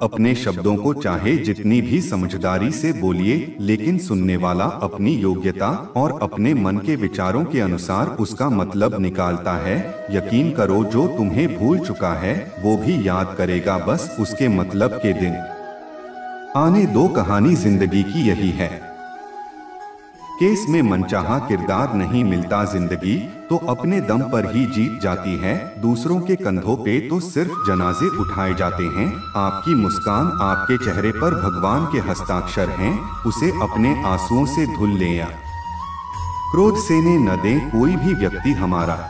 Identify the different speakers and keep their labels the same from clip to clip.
Speaker 1: अपने शब्दों को चाहे जितनी भी समझदारी से बोलिए, लेकिन सुनने वाला अपनी योग्यता और अपने मन के विचारों के अनुसार उसका मतलब निकालता है। यकीन करो, जो तुम्हें भूल चुका है वो भी याद करेगा, बस उसके मतलब के दिन आने दो। कहानी जिंदगी की यही है। केस में मनचाहा किरदार नहीं मिलता जिंदगी, तो अपने दम पर ही जीत जाती है। दूसरों के कंधों पे तो सिर्फ जनाजे उठाए जाते हैं। आपकी मुस्कान, आपके चेहरे पर भगवान के हस्ताक्षर हैं, उसे अपने आंसुओं से धुल लें या क्रोध सेने न दें। कोई भी व्यक्ति हमारा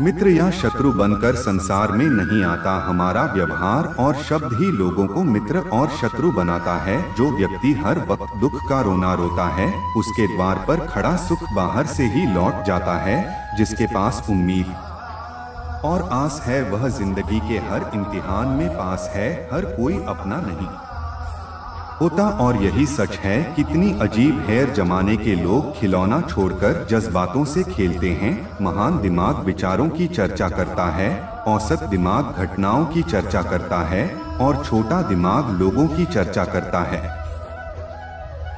Speaker 1: मित्र या शत्रु बनकर संसार में नहीं आता, हमारा व्यवहार और शब्द ही लोगों को मित्र और शत्रु बनाता है। जो व्यक्ति हर वक्त दुख का रोना रोता है, उसके द्वार पर खड़ा सुख बाहर से ही लौट जाता है। जिसके पास उम्मीद और आस है, वह जिंदगी के हर इम्तिहान में पास है। हर कोई अपना नहीं होता और यही सच है। कितनी अजीब है, जमाने के लोग खिलौना छोड़कर जज्बातों से खेलते हैं। महान दिमाग विचारों की चर्चा करता है, औसत दिमाग घटनाओं की चर्चा करता है और छोटा दिमाग लोगों की चर्चा करता है।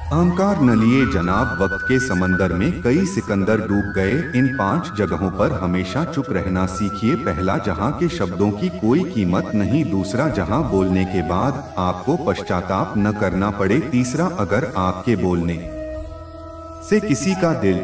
Speaker 1: अहंकार न लिए जनाब, वक्त के समंदर में कई सिकंदर डूब गए। इन 5 जगहों पर हमेशा चुप रहना सीखिए। पहला, जहां के शब्दों की कोई कीमत नहीं। दूसरा, जहां बोलने के बाद आपको पश्चाताप न करना पड़े। तीसरा, अगर आपके बोलने से किसी का दिल।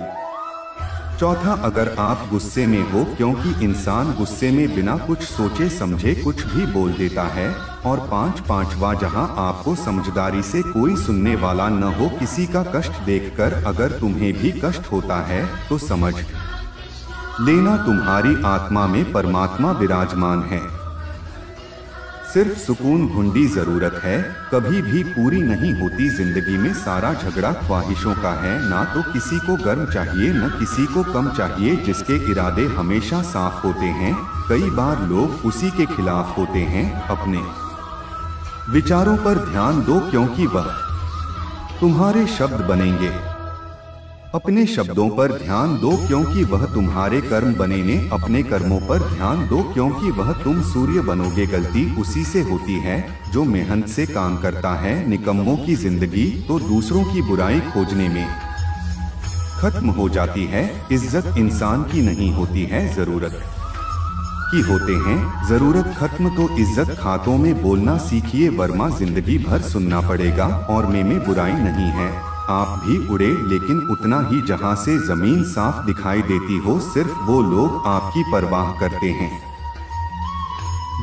Speaker 1: चौथा, अगर आप गुस्से में हो, क्योंकि इंसान गुस्से में बिना कुछ सोचे समझे कुछ भी बोल देता है। और पांचवा, जहां आपको समझदारी से कोई सुनने वाला न हो। किसी का कष्ट देखकर अगर तुम्हें भी कष्ट होता है तो समझ लेना तुम्हारी आत्मा में परमात्मा विराजमान है। सिर्फ सुकून ढूंढी जरूरत है, कभी भी पूरी नहीं होती जिंदगी में। सारा झगड़ा ख्वाहिशों का है, ना तो किसी को गर्म चाहिए न किसी को कम चाहिए। जिसके इरादे हमेशा साफ होते हैं, कई बार लोग उसी के खिलाफ होते हैं। अपने विचारों पर ध्यान दो, क्योंकि वह तुम्हारे शब्द बनेंगे। अपने शब्दों पर ध्यान दो, क्योंकि वह तुम्हारे कर्म बनेंगे। अपने कर्मों पर ध्यान दो, क्योंकि वह तुम सूर्य बनोगे। गलती उसी से होती है जो मेहनत से काम करता है। निकम्मों की जिंदगी तो दूसरों की बुराई खोजने में खत्म हो जाती है। इज्जत इंसान की नहीं होती है, जरूरत की होते हैं। जरूरत खत्म तो इज्जत। खातों में बोलना सीखिए, वरना जिंदगी भर सुनना पड़ेगा। और में बुराई नहीं है, आप भी उड़े, लेकिन उतना ही जहां से जमीन साफ दिखाई देती हो। सिर्फ वो लोग आपकी परवाह करते हैं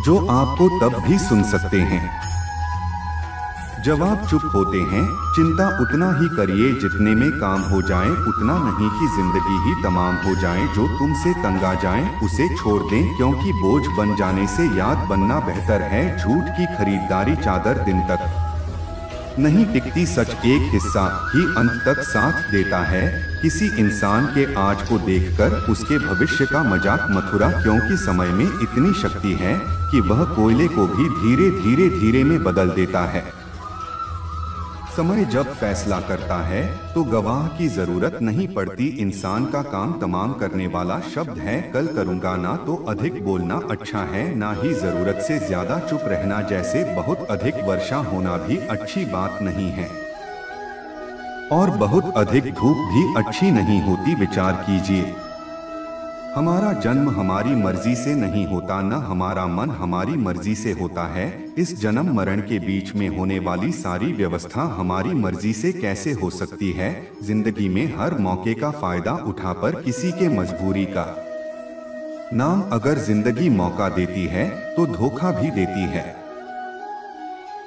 Speaker 1: जो आपको तब भी सुन सकते हैं जब आप चुप होते हैं। चिंता उतना ही करिए जितने में काम हो जाए, उतना नहीं कि जिंदगी ही तमाम हो जाए। जो तुमसे तंग आ जाए उसे छोड़ दें, क्योंकि बोझ बन जाने से याद बनना बेहतर है। झूठ की खरीदारी चादर दिन तक नहीं टिकती, सच एक हिस्सा ही अंत तक साथ देता है। किसी इंसान के आज को देखकर उसके भविष्य का मजाक मथुरा, क्योंकि समय में इतनी शक्ति है कि वह कोयले को भी धीरे में बदल देता है। समय जब फैसला करता है तो गवाह की जरूरत नहीं पड़ती। इंसान का काम तमाम करने वाला शब्द है। कल करूंगा ना तो अधिक बोलना अच्छा है, ना ही जरूरत से ज्यादा चुप रहना। जैसे बहुत अधिक वर्षा होना भी अच्छी बात नहीं है और बहुत अधिक धूप भी अच्छी नहीं होती। विचार कीजिए, हमारा जन्म हमारी मर्जी से नहीं होता, न हमारा मन हमारी मर्जी से होता है। इस जन्म मरण के बीच में होने वाली सारी व्यवस्था हमारी मर्जी से कैसे हो सकती है। जिंदगी में हर मौके का फायदा उठाकर किसी के मजबूरी का नाम अगर जिंदगी मौका देती है तो धोखा भी देती है।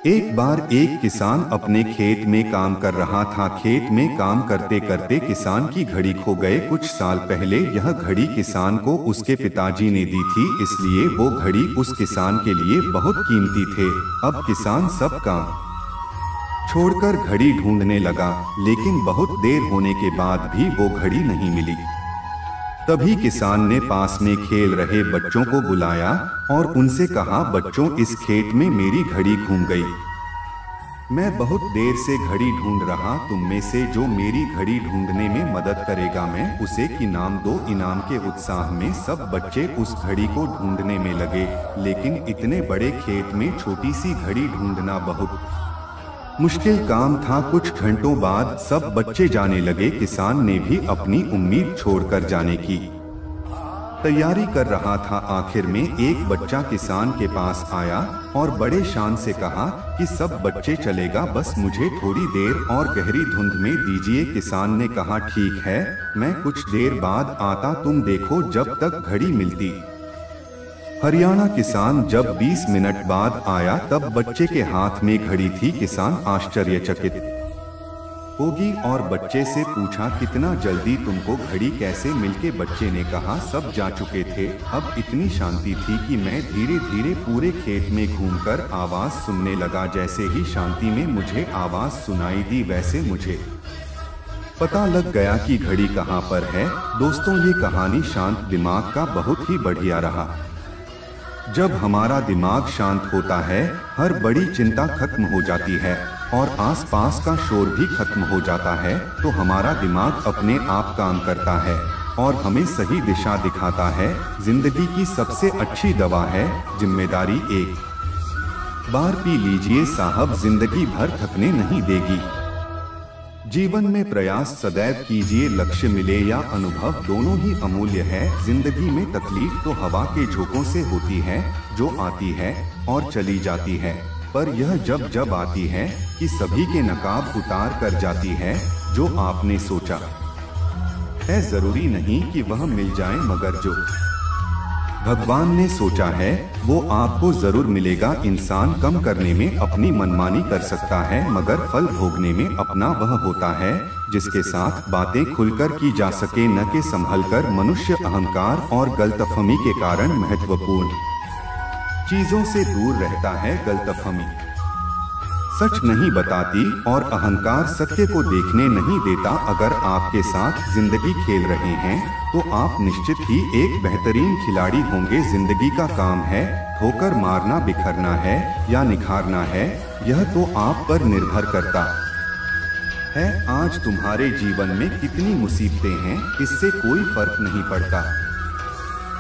Speaker 1: एक बार एक किसान अपने खेत में काम कर रहा था। खेत में काम करते करते किसान की घड़ी खो गए। कुछ साल पहले यह घड़ी किसान को उसके पिताजी ने दी थी, इसलिए वो घड़ी उस किसान के लिए बहुत कीमती थे। अब किसान सब काम छोड़कर घड़ी ढूंढने लगा, लेकिन बहुत देर होने के बाद भी वो घड़ी नहीं मिली। तभी किसान ने पास में खेल रहे बच्चों को बुलाया और उनसे कहा, बच्चों, इस खेत में मेरी घड़ी घूम गई। मैं बहुत देर से घड़ी ढूंढ रहा, तुम में से जो मेरी घड़ी ढूंढने में मदद करेगा मैं उसे इनाम दो। इनाम के उत्साह में सब बच्चे उस घड़ी को ढूंढने में लगे, लेकिन इतने बड़े खेत में छोटी सी घड़ी ढूंढना बहुत मुश्किल काम था। कुछ घंटों बाद सब बच्चे जाने लगे। किसान ने भी अपनी उम्मीद छोड़कर जाने की तैयारी कर रहा था। आखिर में एक बच्चा किसान के पास आया और बड़े शान से कहा कि सब बच्चे चलेगा, बस मुझे थोड़ी देर और गहरी धुंध में दीजिए। किसान ने कहा ठीक है, मैं कुछ देर बाद आता, तुम देखो जब तक घड़ी मिलती। हरियाणा किसान जब 20 मिनट बाद आया तब बच्चे के हाथ में घड़ी थी। किसान आश्चर्यचकित होगी और बच्चे से पूछा कितना जल्दी तुमको घड़ी कैसे मिलके? बच्चे ने कहा सब जा चुके थे। अब इतनी शांति थी कि मैं धीरे धीरे पूरे खेत में घूमकर आवाज सुनने लगा। जैसे ही शांति में मुझे आवाज सुनाई दी वैसे मुझे पता लग गया कि घड़ी कहाँ पर है। दोस्तों, ये कहानी शांत दिमाग का बहुत ही बढ़िया रहा। जब हमारा दिमाग शांत होता है, हर बड़ी चिंता खत्म हो जाती है और आसपास का शोर भी खत्म हो जाता है, तो हमारा दिमाग अपने आप काम करता है और हमें सही दिशा दिखाता है। जिंदगी की सबसे अच्छी दवा है जिम्मेदारी। एक बार पी लीजिए साहब, जिंदगी भर थकने नहीं देगी। जीवन में प्रयास सदैव कीजिए, लक्ष्य मिले या अनुभव दोनों ही अमूल्य है। जिंदगी में तकलीफ तो हवा के झोंकों से होती है, जो आती है और चली जाती है, पर यह जब जब आती है कि सभी के नकाब उतार कर जाती है। जो आपने सोचा है जरूरी नहीं कि वह मिल जाए, मगर जो भगवान ने सोचा है वो आपको जरूर मिलेगा। इंसान कम करने में अपनी मनमानी कर सकता है, मगर फल भोगने में अपना वह होता है जिसके साथ बातें खुलकर की जा सके, न कि संभलकर। मनुष्य अहंकार और गलतफहमी के कारण महत्वपूर्ण चीजों से दूर रहता है। गलतफहमी सच नहीं बताती और अहंकार सत्य को देखने नहीं देता। अगर आपके साथ जिंदगी खेल रहे हैं तो आप निश्चित ही एक बेहतरीन खिलाड़ी होंगे। जिंदगी का काम है ठोकर मारना, बिखरना है या निखारना है, यह तो आप पर निर्भर करता है। आज तुम्हारे जीवन में कितनी मुसीबतें हैं, इससे कोई फर्क नहीं पड़ता।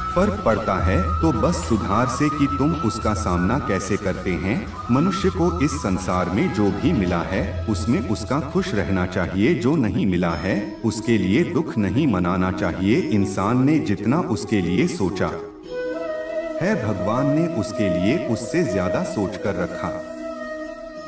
Speaker 1: फर्क पड़ता है तो बस सुधार से कि तुम उसका सामना कैसे करते हैं। मनुष्य को इस संसार में जो भी मिला है उसमें उसका खुश रहना चाहिए, जो नहीं मिला है उसके लिए दुख नहीं मनाना चाहिए। इंसान ने जितना उसके लिए सोचा है, भगवान ने उसके लिए उससे ज्यादा सोच कर रखा।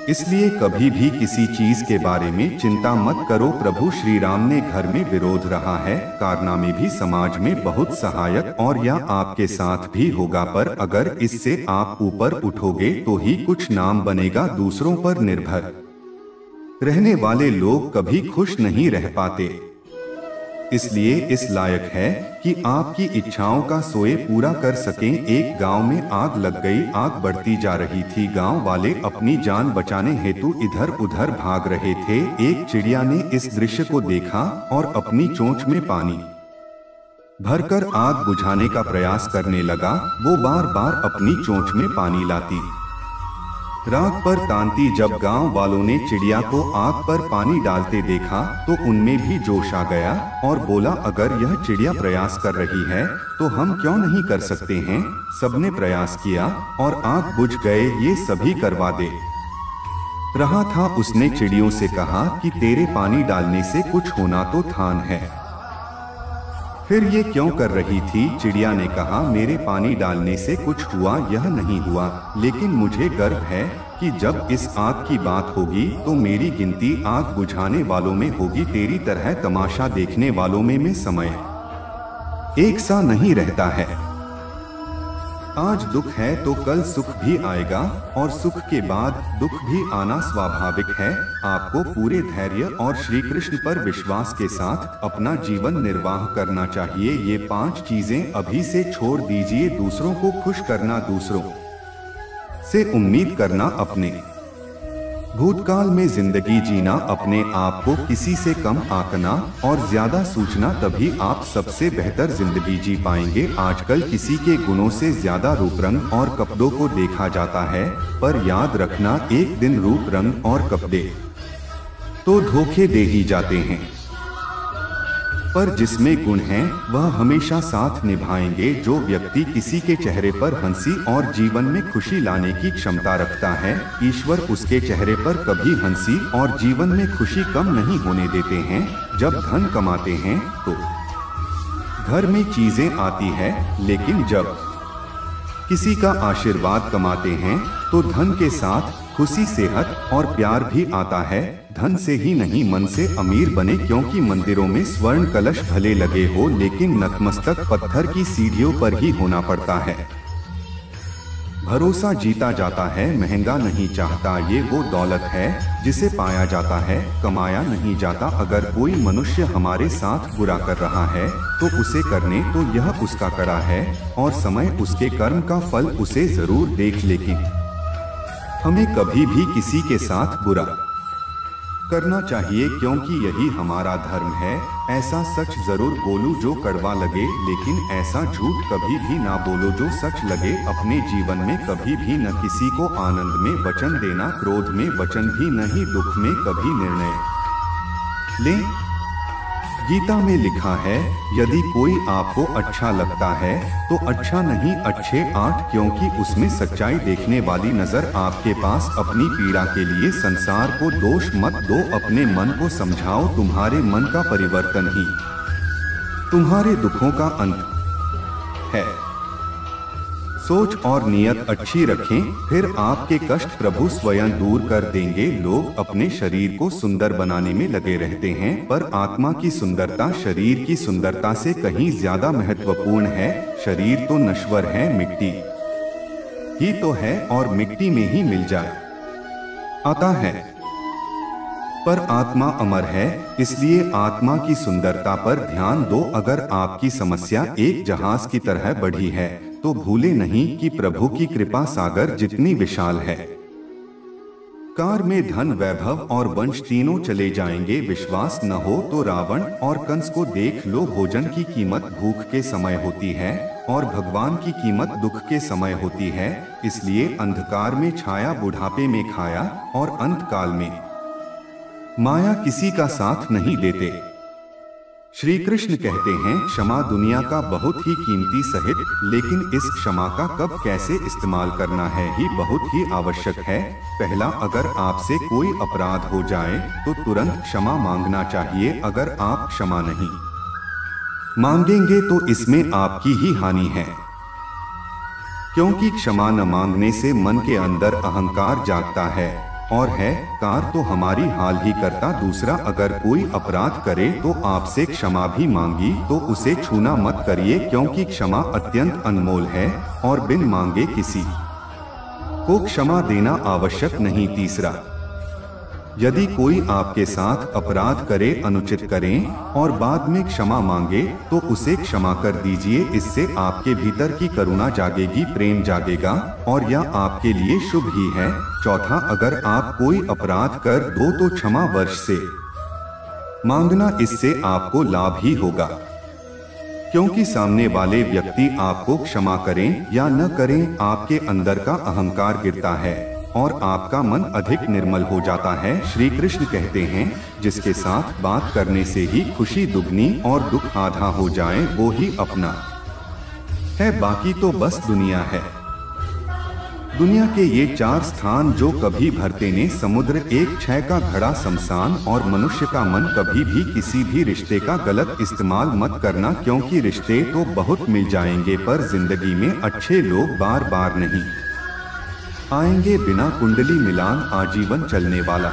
Speaker 1: इसलिए कभी भी किसी चीज के बारे में चिंता मत करो। प्रभु श्री राम ने घर में विरोध रहा है, कारनामे भी समाज में बहुत सहायक और या आपके साथ भी होगा, पर अगर इससे आप ऊपर उठोगे तो ही कुछ नाम बनेगा। दूसरों पर निर्भर रहने वाले लोग कभी खुश नहीं रह पाते। इसलिए इस लायक है कि आपकी इच्छाओं का सोए पूरा कर सकें। एक गांव में आग लग गई। आग बढ़ती जा रही थी। गांव वाले अपनी जान बचाने हेतु इधर उधर भाग रहे थे। एक चिड़िया ने इस दृश्य को देखा और अपनी चोंच में पानी भरकर आग बुझाने का प्रयास करने लगा। वो बार बार अपनी चोंच में पानी लाती, राख पर तानती। जब गांव वालों ने चिड़िया को आग पर पानी डालते देखा तो उनमें भी जोश आ गया और बोला, अगर यह चिड़िया प्रयास कर रही है तो हम क्यों नहीं कर सकते हैं। सबने प्रयास किया और आग बुझ गए। ये सभी करवा दे रहा था। उसने चिड़ियों से कहा कि तेरे पानी डालने से कुछ होना तो थान है, फिर ये क्यों कर रही थी। चिड़िया ने कहा, मेरे पानी डालने से कुछ हुआ यह नहीं हुआ, लेकिन मुझे गर्व है कि जब इस आग की बात होगी तो मेरी गिनती आग बुझाने वालों में होगी। तेरी तरह तमाशा देखने वालों में समय एक सा नहीं रहता है। आज दुख है तो कल सुख भी आएगा और सुख के बाद दुख भी आना स्वाभाविक है। आपको पूरे धैर्य और श्री कृष्ण पर विश्वास के साथ अपना जीवन निर्वाह करना चाहिए। ये 5 चीजें अभी से छोड़ दीजिए। दूसरों को खुश करना, दूसरों से उम्मीद करना, अपने भूतकाल में जिंदगी जीना, अपने आप को किसी से कम आंकना और ज्यादा सोचना, तभी आप सबसे बेहतर जिंदगी जी पाएंगे। आजकल किसी के गुणों से ज्यादा रूप रंग और कपड़ों को देखा जाता है, पर याद रखना, एक दिन रूप रंग और कपड़े तो धोखे दे ही जाते हैं, पर जिसमें गुण हैं वह हमेशा साथ निभाएंगे। जो व्यक्ति किसी के चेहरे पर हंसी और जीवन में खुशी लाने की क्षमता रखता है, ईश्वर उसके चेहरे पर कभी हंसी और जीवन में खुशी कम नहीं होने देते हैं। जब धन कमाते हैं तो घर में चीजें आती है, लेकिन जब किसी का आशीर्वाद कमाते हैं तो धन के साथ खुशी, सेहत और प्यार भी आता है। धन से ही नहीं, मन से अमीर बने, क्योंकि मंदिरों में स्वर्ण कलश भले लगे हो, लेकिन नतमस्तक पत्थर की सीढ़ियों पर ही होना पड़ता है। भरोसा जीता जाता है, महंगा नहीं चाहता। ये वो दौलत है जिसे पाया जाता है, कमाया नहीं जाता। अगर कोई मनुष्य हमारे साथ बुरा कर रहा है तो उसे करने तो यह उसका कड़ा है, और समय उसके कर्म का फल उसे जरूर देख लेगी। हमें कभी भी किसी के साथ बुरा करना चाहिए, क्योंकि यही हमारा धर्म है। ऐसा सच जरूर बोलो जो कड़वा लगे, लेकिन ऐसा झूठ कभी भी ना बोलो जो सच लगे। अपने जीवन में कभी भी न किसी को आनंद में वचन देना, क्रोध में वचन भी नहीं, दुख में कभी निर्णय लें। गीता में लिखा है, यदि कोई आपको अच्छा लगता है तो अच्छा नहीं, अच्छे 8, क्योंकि उसमें सच्चाई देखने वाली नजर आपके पास। अपनी पीड़ा के लिए संसार को दोष मत दो, अपने मन को समझाओ। तुम्हारे मन का परिवर्तन ही तुम्हारे दुखों का अंत है। सोच और नियत अच्छी रखें, फिर आपके कष्ट प्रभु स्वयं दूर कर देंगे। लोग अपने शरीर को सुंदर बनाने में लगे रहते हैं, पर आत्मा की सुंदरता शरीर की सुंदरता से कहीं ज्यादा महत्वपूर्ण है। शरीर तो नश्वर है, मिट्टी ही तो है, और मिट्टी में ही मिल जाए आता है, पर आत्मा अमर है। इसलिए आत्मा की सुंदरता पर ध्यान दो। अगर आपकी समस्या एक जहाज की तरह बढ़ी है तो भूले नहीं कि प्रभु की कृपा सागर जितनी विशाल है। कार में धन, वैभव और वंश तीनों चले जाएंगे। विश्वास न हो तो रावण और कंस को देख लो। भोजन की कीमत भूख के समय होती है और भगवान की कीमत दुख के समय होती है। इसलिए अंधकार में छाया, बुढ़ापे में खाया, और अंत काल में माया किसी का साथ नहीं देते। श्री कृष्ण कहते हैं, क्षमा दुनिया का बहुत ही कीमती सहित, लेकिन इस क्षमा का कब कैसे इस्तेमाल करना है ही बहुत ही आवश्यक है। पहला, अगर आपसे कोई अपराध हो जाए तो तुरंत क्षमा मांगना चाहिए। अगर आप क्षमा नहीं मांगेंगे तो इसमें आपकी ही हानि है, क्योंकि क्षमा न मांगने से मन के अंदर अहंकार जागता है, और है कार तो हमारी हाल ही करता। दूसरा, अगर कोई अपराध करे तो आपसे क्षमा भी मांगी तो उसे छूना मत करिए, क्योंकि क्षमा अत्यंत अनमोल है और बिन मांगे किसी को क्षमा देना आवश्यक नहीं। तीसरा, यदि कोई आपके साथ अपराध करे, अनुचित करें और बाद में क्षमा मांगे तो उसे क्षमा कर दीजिए। इससे आपके भीतर की करुणा जागेगी, प्रेम जागेगा, और यह आपके लिए शुभ ही है। चौथा, अगर आप कोई अपराध कर दो तो क्षमा वर्ष से मांगना, इससे आपको लाभ ही होगा, क्योंकि सामने वाले व्यक्ति आपको क्षमा करें या न करें, आपके अंदर का अहंकार गिरता है और आपका मन अधिक निर्मल हो जाता है। श्री कृष्ण कहते हैं, जिसके साथ बात करने से ही खुशी दुगनी और दुख आधा हो जाए, वो ही अपना है, बाकी तो बस दुनिया है। दुनिया के ये 4 स्थान जो कभी भरते ने समुद्र, एक क्षय का घड़ा शमशान, और मनुष्य का मन। कभी भी किसी भी रिश्ते का गलत इस्तेमाल मत करना, क्योंकि रिश्ते तो बहुत मिल जाएंगे पर जिंदगी में अच्छे लोग बार बार नहीं आएंगे। बिना कुंडली मिलान आजीवन चलने वाला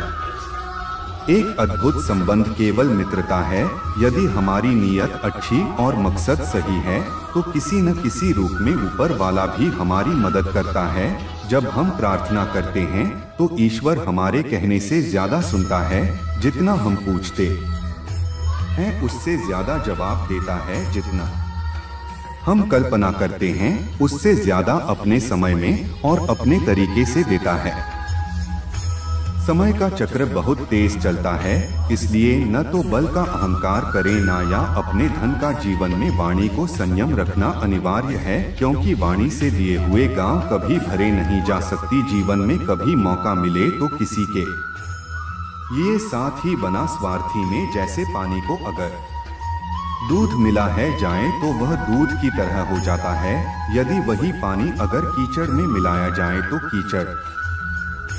Speaker 1: एक अद्भुत संबंध केवल मित्रता है। यदि हमारी नीयत अच्छी और मकसद सही है तो किसी न किसी रूप में ऊपर वाला भी हमारी मदद करता है। जब हम प्रार्थना करते हैं तो ईश्वर हमारे कहने से ज्यादा सुनता है। जितना हम पूछते हैं उससे ज्यादा जवाब देता है। जितना हम कल्पना करते हैं उससे ज्यादा अपने समय में और अपने तरीके से देता है। समय का चक्र बहुत तेज चलता है, इसलिए न तो बल का अहंकार करें न या अपने धन का। जीवन में वाणी को संयम रखना अनिवार्य है, क्योंकि वाणी से दिए हुए गांव कभी भरे नहीं जा सकती। जीवन में कभी मौका मिले तो किसी के लिए साथ ही बना स्वार्थी में, जैसे पानी को अगर दूध मिला है जाए तो वह दूध की तरह हो जाता है, यदि वही पानी अगर कीचड़ में मिलाया जाए तो कीचड़।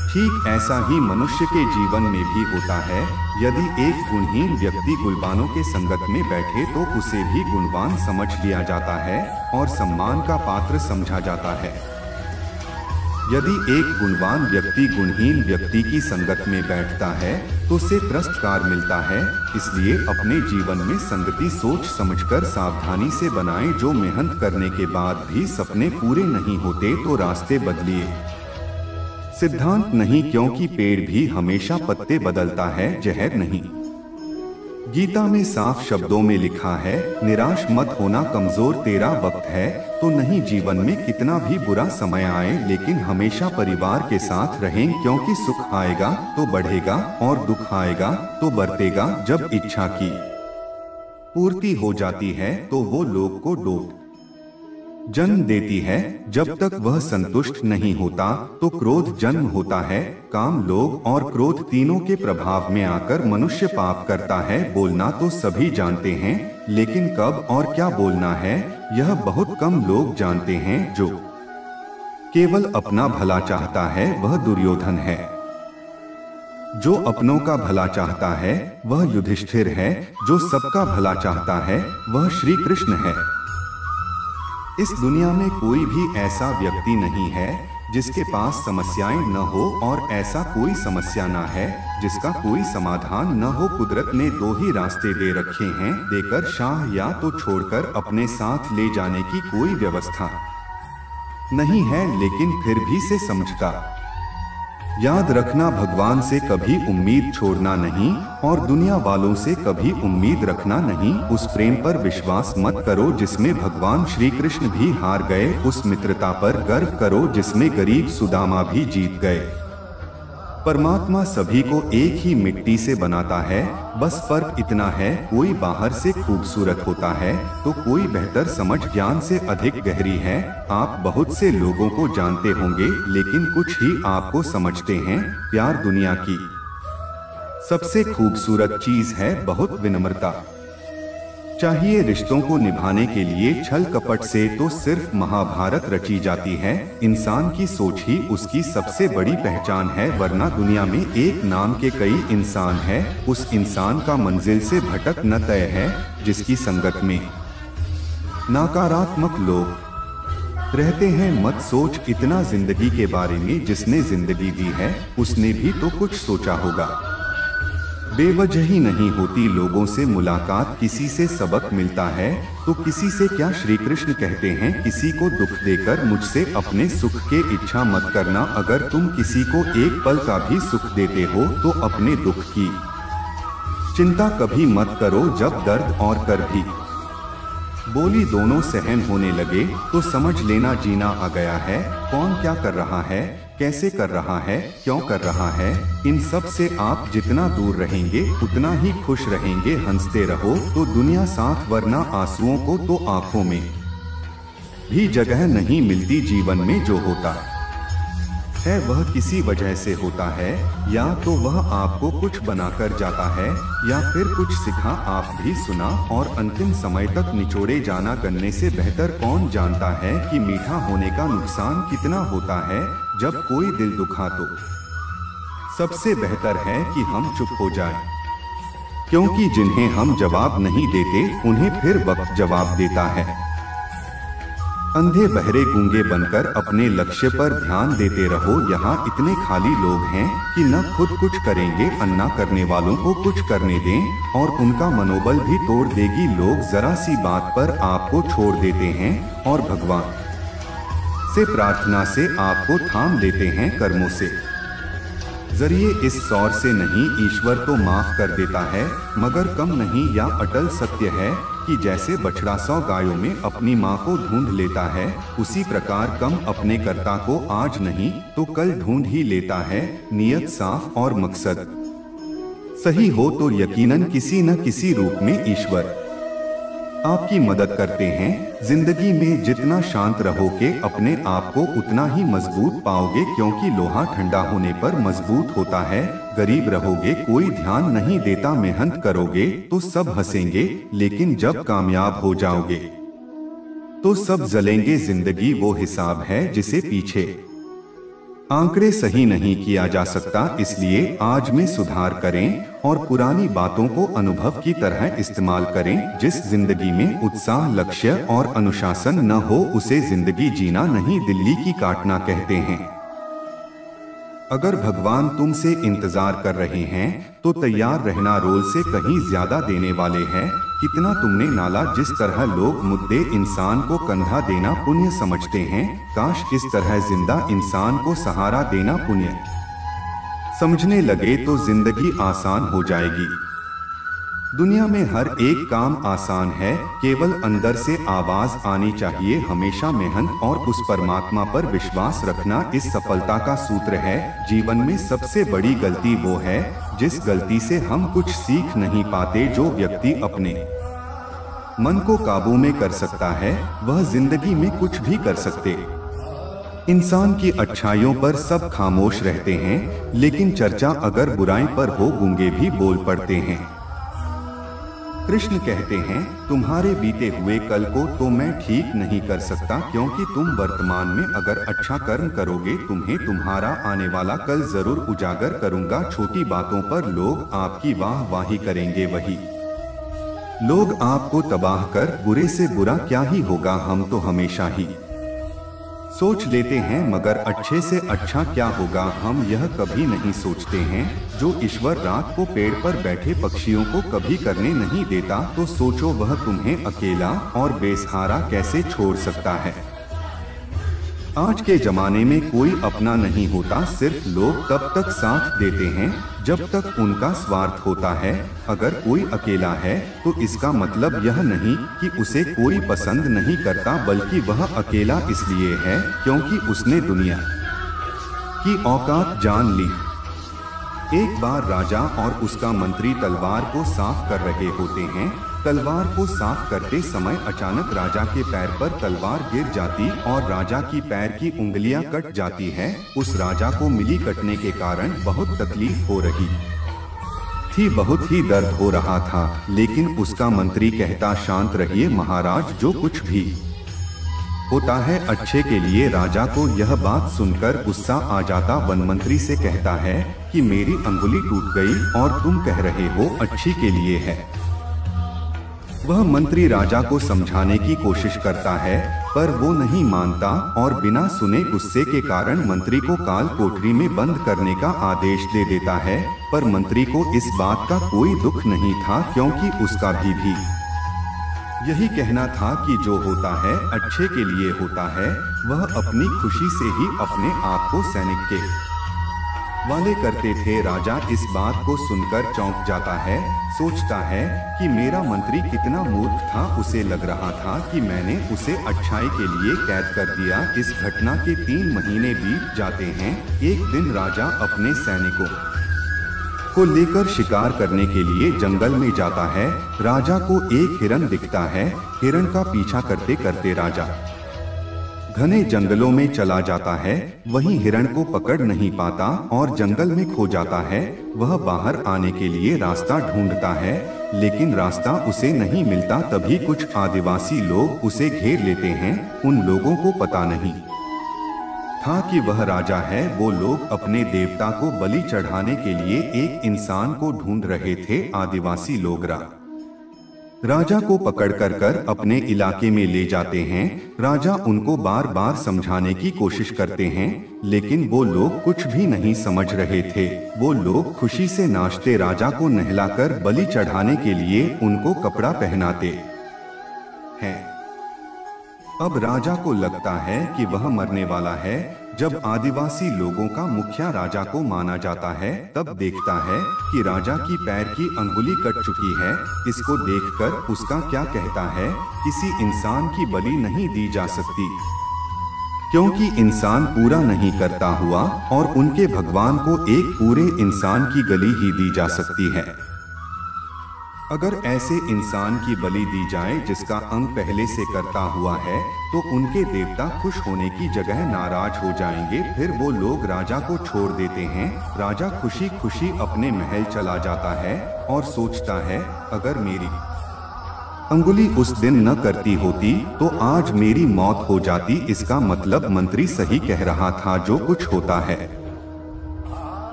Speaker 1: ठीक ऐसा ही मनुष्य के जीवन में भी होता है। यदि एक गुणहीन व्यक्ति गुणवानों के संगत में बैठे तो उसे भी गुणवान समझ लिया जाता है और सम्मान का पात्र समझा जाता है। यदि एक गुणवान व्यक्ति गुणहीन व्यक्ति की संगत में बैठता है तो उसे तिरस्कार मिलता है। इसलिए अपने जीवन में संगति सोच समझकर सावधानी से बनाएं। जो मेहनत करने के बाद भी सपने पूरे नहीं होते तो रास्ते बदलिए। सिद्धांत नहीं, क्योंकि पेड़ भी हमेशा पत्ते बदलता है, जहर नहीं। गीता में साफ शब्दों में लिखा है, निराश मत होना कमजोर तेरा वक्त है। तो नहीं, जीवन में कितना भी बुरा समय आए लेकिन हमेशा परिवार के साथ रहें, क्योंकि सुख आएगा तो बढ़ेगा और दुख आएगा तो बरतेगा। जब इच्छा की पूर्ति हो जाती है तो वो लोग को डोट जन्म देती है। जब तक वह संतुष्ट नहीं होता तो क्रोध जन्म होता है। काम, लोभ और क्रोध तीनों के प्रभाव में आकर मनुष्य पाप करता है। बोलना तो सभी जानते हैं, लेकिन कब और क्या बोलना है यह बहुत कम लोग जानते हैं। जो केवल अपना भला चाहता है वह दुर्योधन है। जो अपनों का भला चाहता है वह युधिष्ठिर है। जो सबका भला चाहता है वह श्री कृष्ण है। इस दुनिया में कोई भी ऐसा व्यक्ति नहीं है जिसके पास समस्याएं न हो और ऐसा कोई समस्या न है जिसका कोई समाधान न हो। कुदरत ने दो ही रास्ते दे रखे हैं, देकर शाह या तो छोड़कर अपने साथ ले जाने की कोई व्यवस्था नहीं है, लेकिन फिर भी से समझता। याद रखना, भगवान से कभी उम्मीद छोड़ना नहीं और दुनिया वालों से कभी उम्मीद रखना नहीं। उस प्रेम पर विश्वास मत करो जिसमें भगवान श्री कृष्ण भी हार गए। उस मित्रता पर गर्व करो जिसमें गरीब सुदामा भी जीत गए। परमात्मा सभी को एक ही मिट्टी से बनाता है, बस फर्क इतना है, कोई बाहर से खूबसूरत होता है तो कोई बेहतर समझ ज्ञान से अधिक गहरी है। आप बहुत से लोगों को जानते होंगे लेकिन कुछ ही आपको समझते हैं। प्यार दुनिया की सबसे खूबसूरत चीज है, बहुत विनम्रता चाहिए। रिश्तों को निभाने के लिए छल कपट से तो सिर्फ महाभारत रची जाती है। इंसान की सोच ही उसकी सबसे बड़ी पहचान है, वरना दुनिया में एक नाम के कई इंसान हैं। उस इंसान का मंजिल से भटक न तय है जिसकी संगत में नकारात्मक लोग रहते हैं। मत सोच इतना जिंदगी के बारे में, जिसने जिंदगी दी है उसने भी तो कुछ सोचा होगा। बेवजह ही नहीं होती लोगों से मुलाकात, किसी से सबक मिलता है तो किसी से क्या। श्री कृष्ण कहते हैं, किसी को दुख देकर मुझसे अपने सुख के इच्छा मत करना। अगर तुम किसी को एक पल का भी सुख देते हो तो अपने दुख की चिंता कभी मत करो। जब दर्द और कर भी बोली दोनों सहन होने लगे तो समझ लेना जीना आ गया है। कौन क्या कर रहा है, कैसे कर रहा है, क्यों कर रहा है, इन सब से आप जितना दूर रहेंगे उतना ही खुश रहेंगे। हंसते रहो तो दुनिया साथ, वरना आंसुओं को तो आंखों में भी जगह नहीं मिलती। जीवन में जो होता है वह किसी वजह से होता है, या तो वह आपको कुछ बनाकर जाता है या फिर कुछ सिखा। आप भी सुना और अंतिम समय तक निचोड़े जाना। गन्ने से बेहतर कौन जानता है कि मीठा होने का नुकसान कितना होता है। जब कोई दिल दुखा तो सबसे बेहतर है कि हम चुप हो जाएं, क्योंकि जिन्हें हम जवाब नहीं देते उन्हें फिर वक्त जवाब देता है। अंधे बहरे गूंगे बनकर अपने लक्ष्य पर ध्यान देते रहो। यहाँ इतने खाली लोग हैं कि न खुद कुछ करेंगे, अन्ना करने वालों को कुछ करने दें और उनका मनोबल भी तोड़ देगी। लोग जरा सी बात पर आपको छोड़ देते हैं और भगवान से प्रार्थना से आपको थाम लेते हैं कर्मों से। जरिए इस सौर से नहीं, ईश्वर तो माफ कर देता है, मगर कम नहीं। या अटल सत्य है कि जैसे बछड़ा 100 गायों में अपनी माँ को ढूंढ लेता है, उसी प्रकार कम अपने कर्ता को आज नहीं तो कल ढूंढ ही लेता है। नियत साफ और मकसद सही हो तो यकीनन किसी न किसी रूप में ईश्वर आपकी मदद करते हैं। जिंदगी में जितना शांत रहोगे अपने आप को उतना ही मजबूत पाओगे, क्योंकि लोहा ठंडा होने पर मजबूत होता है। गरीब रहोगे, कोई ध्यान नहीं देता, मेहनत करोगे तो सब हंसेंगे, लेकिन जब कामयाब हो जाओगे तो सब जलेंगे। जिंदगी वो हिसाब है जिसे पीछे आंकड़े सही नहीं किया जा सकता, इसलिए आज में सुधार करें और पुरानी बातों को अनुभव की तरह इस्तेमाल करें। जिस जिंदगी में उत्साह, लक्ष्य और अनुशासन न हो उसे जिंदगी जीना नहीं, दिल्ली की काटना कहते हैं। अगर भगवान तुमसे इंतजार कर रहे हैं तो तैयार रहना, रोल से कहीं ज्यादा देने वाले हैं। कितना तुमने नाला, जिस तरह लोग मुद्दे इंसान को कंधा देना पुण्य समझते हैं, काश इस तरह जिंदा इंसान को सहारा देना पुण्य समझने लगे तो जिंदगी आसान हो जाएगी। दुनिया में हर एक काम आसान है, केवल अंदर से आवाज आनी चाहिए। हमेशा मेहनत और उस परमात्मा पर विश्वास रखना इस सफलता का सूत्र है। जीवन में सबसे बड़ी गलती वो है जिस गलती से हम कुछ सीख नहीं पाते। जो व्यक्ति अपने मन को काबू में कर सकता है वह जिंदगी में कुछ भी कर सकते। इंसान की अच्छाइयों पर सब खामोश रहते हैं, लेकिन चर्चा अगर बुराई पर हो गूंगे भी बोल पड़ते हैं। कृष्ण कहते हैं, तुम्हारे बीते हुए कल को तो मैं ठीक नहीं कर सकता, क्योंकि तुम वर्तमान में अगर अच्छा कर्म करोगे तुम्हें तुम्हारा आने वाला कल जरूर उजागर करूंगा। छोटी बातों पर लोग आपकी वाहवाही करेंगे, वही लोग आपको तबाह कर बुरे से बुरा क्या ही होगा हम तो हमेशा ही सोच लेते हैं, मगर अच्छे से अच्छा क्या होगा हम यह कभी नहीं सोचते हैं। जो ईश्वर रात को पेड़ पर बैठे पक्षियों को कभी करने नहीं देता, तो सोचो वह तुम्हें अकेला और बेसहारा कैसे छोड़ सकता है। आज के जमाने में कोई अपना नहीं होता, सिर्फ लोग तब तक साथ देते हैं जब तक उनका स्वार्थ होता है। अगर कोई अकेला है तो इसका मतलब यह नहीं कि उसे कोई पसंद नहीं करता, बल्कि वह अकेला इसलिए है क्योंकि उसने दुनिया की औकात जान ली। एक बार राजा और उसका मंत्री तलवार को साफ कर रहे होते हैं। तलवार को साफ करते समय अचानक राजा के पैर पर तलवार गिर जाती और राजा की पैर की उंगलियां कट जाती है। उस राजा को मिली कटने के कारण बहुत तकलीफ हो रही थी, बहुत ही दर्द हो रहा था, लेकिन उसका मंत्री कहता, शांत रहिए महाराज, जो कुछ भी होता है अच्छे के लिए। राजा को यह बात सुनकर गुस्सा आ जाता। वन मंत्री से कहता है कि मेरी अंगुली टूट गई और तुम कह रहे हो अच्छी के लिए है। वह मंत्री राजा को समझाने की कोशिश करता है, पर वो नहीं मानता और बिना सुने गुस्से के कारण मंत्री को काल कोठरी में बंद करने का आदेश दे देता है। पर मंत्री को इस बात का कोई दुख नहीं था, क्योंकि उसका भी यही कहना था कि जो होता है अच्छे के लिए होता है। वह अपनी खुशी से ही अपने आप को सैनिक के वाले करते थे। राजा इस बात को सुनकर चौंक जाता है, सोचता है कि मेरा मंत्री कितना मूर्ख था। उसे लग रहा था कि मैंने उसे अच्छाई के लिए कैद कर दिया। इस घटना के 3 महीने बीत जाते हैं। एक दिन राजा अपने सैनिकों को लेकर शिकार करने के लिए जंगल में जाता है। राजा को एक हिरन दिखता है। हिरन का पीछा करते करते राजा घने जंगलों में चला जाता है। वहीं हिरण को पकड़ नहीं पाता और जंगल में खो जाता है। वह बाहर आने के लिए रास्ता ढूंढता है, लेकिन रास्ता उसे नहीं मिलता। तभी कुछ आदिवासी लोग उसे घेर लेते हैं। उन लोगों को पता नहीं था कि वह राजा है। वो लोग अपने देवता को बलि चढ़ाने के लिए एक इंसान को ढूंढ रहे थे। आदिवासी लोग राजा को पकड़ कर अपने इलाके में ले जाते हैं। राजा उनको बार बार समझाने की कोशिश करते हैं, लेकिन वो लोग कुछ भी नहीं समझ रहे थे। वो लोग खुशी से नाचते, राजा को नहलाकर बलि चढ़ाने के लिए उनको कपड़ा पहनाते हैं। अब राजा को लगता है कि वह मरने वाला है। जब आदिवासी लोगों का मुखिया राजा को माना जाता है तब देखता है कि राजा की पैर की अंगुली कट चुकी है। इसको देखकर उसका क्या कहता है, किसी इंसान की बलि नहीं दी जा सकती, क्योंकि इंसान पूरा नहीं करता हुआ और उनके भगवान को एक पूरे इंसान की बलि ही दी जा सकती है। अगर ऐसे इंसान की बलि दी जाए जिसका अंग पहले से करता हुआ है तो उनके देवता खुश होने की जगह नाराज हो जाएंगे। फिर वो लोग राजा को छोड़ देते हैं। राजा खुशी खुशी अपने महल चला जाता है और सोचता है, अगर मेरी अंगुली उस दिन न करती होती तो आज मेरी मौत हो जाती। इसका मतलब मंत्री सही कह रहा था, जो कुछ होता है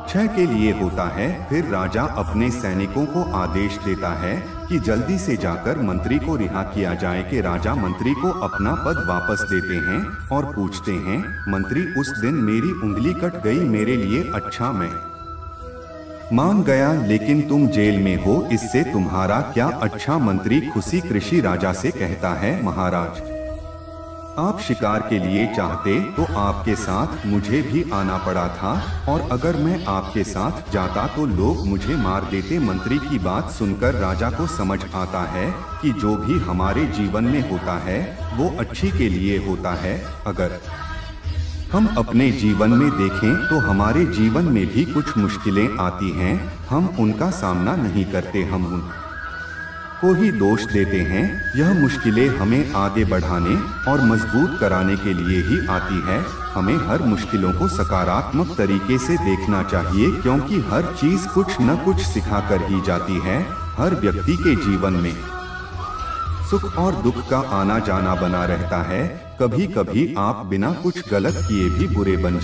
Speaker 1: क्षय के लिए होता है। फिर राजा अपने सैनिकों को आदेश देता है कि जल्दी से जाकर मंत्री को रिहा किया जाए। कि राजा मंत्री को अपना पद वापस देते हैं और पूछते हैं, मंत्री उस दिन मेरी उंगली कट गई, मेरे लिए अच्छा, मैं मान गया, लेकिन तुम जेल में हो, इससे तुम्हारा क्या अच्छा। मंत्री खुशी कृषि राजा से कहता है, महाराज आप शिकार के लिए चाहते तो आपके साथ मुझे भी आना पड़ा था, और अगर मैं आपके साथ जाता तो लोग मुझे मार देते। मंत्री की बात सुनकर राजा को समझ आता है कि जो भी हमारे जीवन में होता है वो अच्छी के लिए होता है। अगर हम अपने जीवन में देखें तो हमारे जीवन में भी कुछ मुश्किलें आती हैं, हम उनका सामना नहीं करते, हम को ही दोष देते हैं। यह मुश्किलें हमें आगे बढ़ाने और मजबूत कराने के लिए ही आती है। हमें हर मुश्किलों को सकारात्मक तरीके से देखना चाहिए, क्योंकि हर चीज कुछ न कुछ सिखाकर ही जाती है। हर व्यक्ति के जीवन में सुख और दुख का आना जाना बना रहता है। कभी कभी आप बिना कुछ गलत किए भी बुरे बन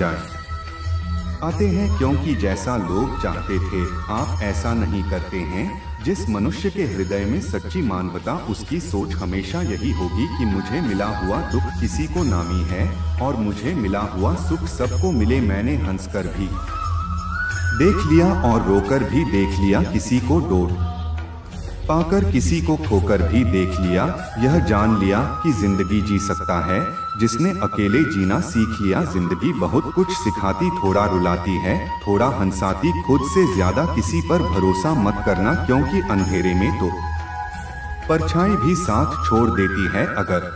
Speaker 1: आते हैं, क्योंकि जैसा लोग चाहते थे आप ऐसा नहीं करते हैं। जिस मनुष्य के हृदय में सच्ची मानवता, उसकी सोच हमेशा यही होगी कि मुझे मिला हुआ दुख किसी को नामी है और मुझे मिला हुआ सुख सबको मिले। मैंने हंसकर भी देख लिया और रोकर भी देख लिया, किसी को डोट पाकर किसी को खोकर भी देख लिया। यह जान लिया कि जिंदगी जी सकता है जिसने अकेले जीना सीख लिया। जिंदगी बहुत कुछ सिखाती, थोड़ा रुलाती है, थोड़ा हंसाती। खुद से ज्यादा किसी पर भरोसा मत करना, क्योंकि अंधेरे में तो परछाई भी साथ छोड़ देती है। अगर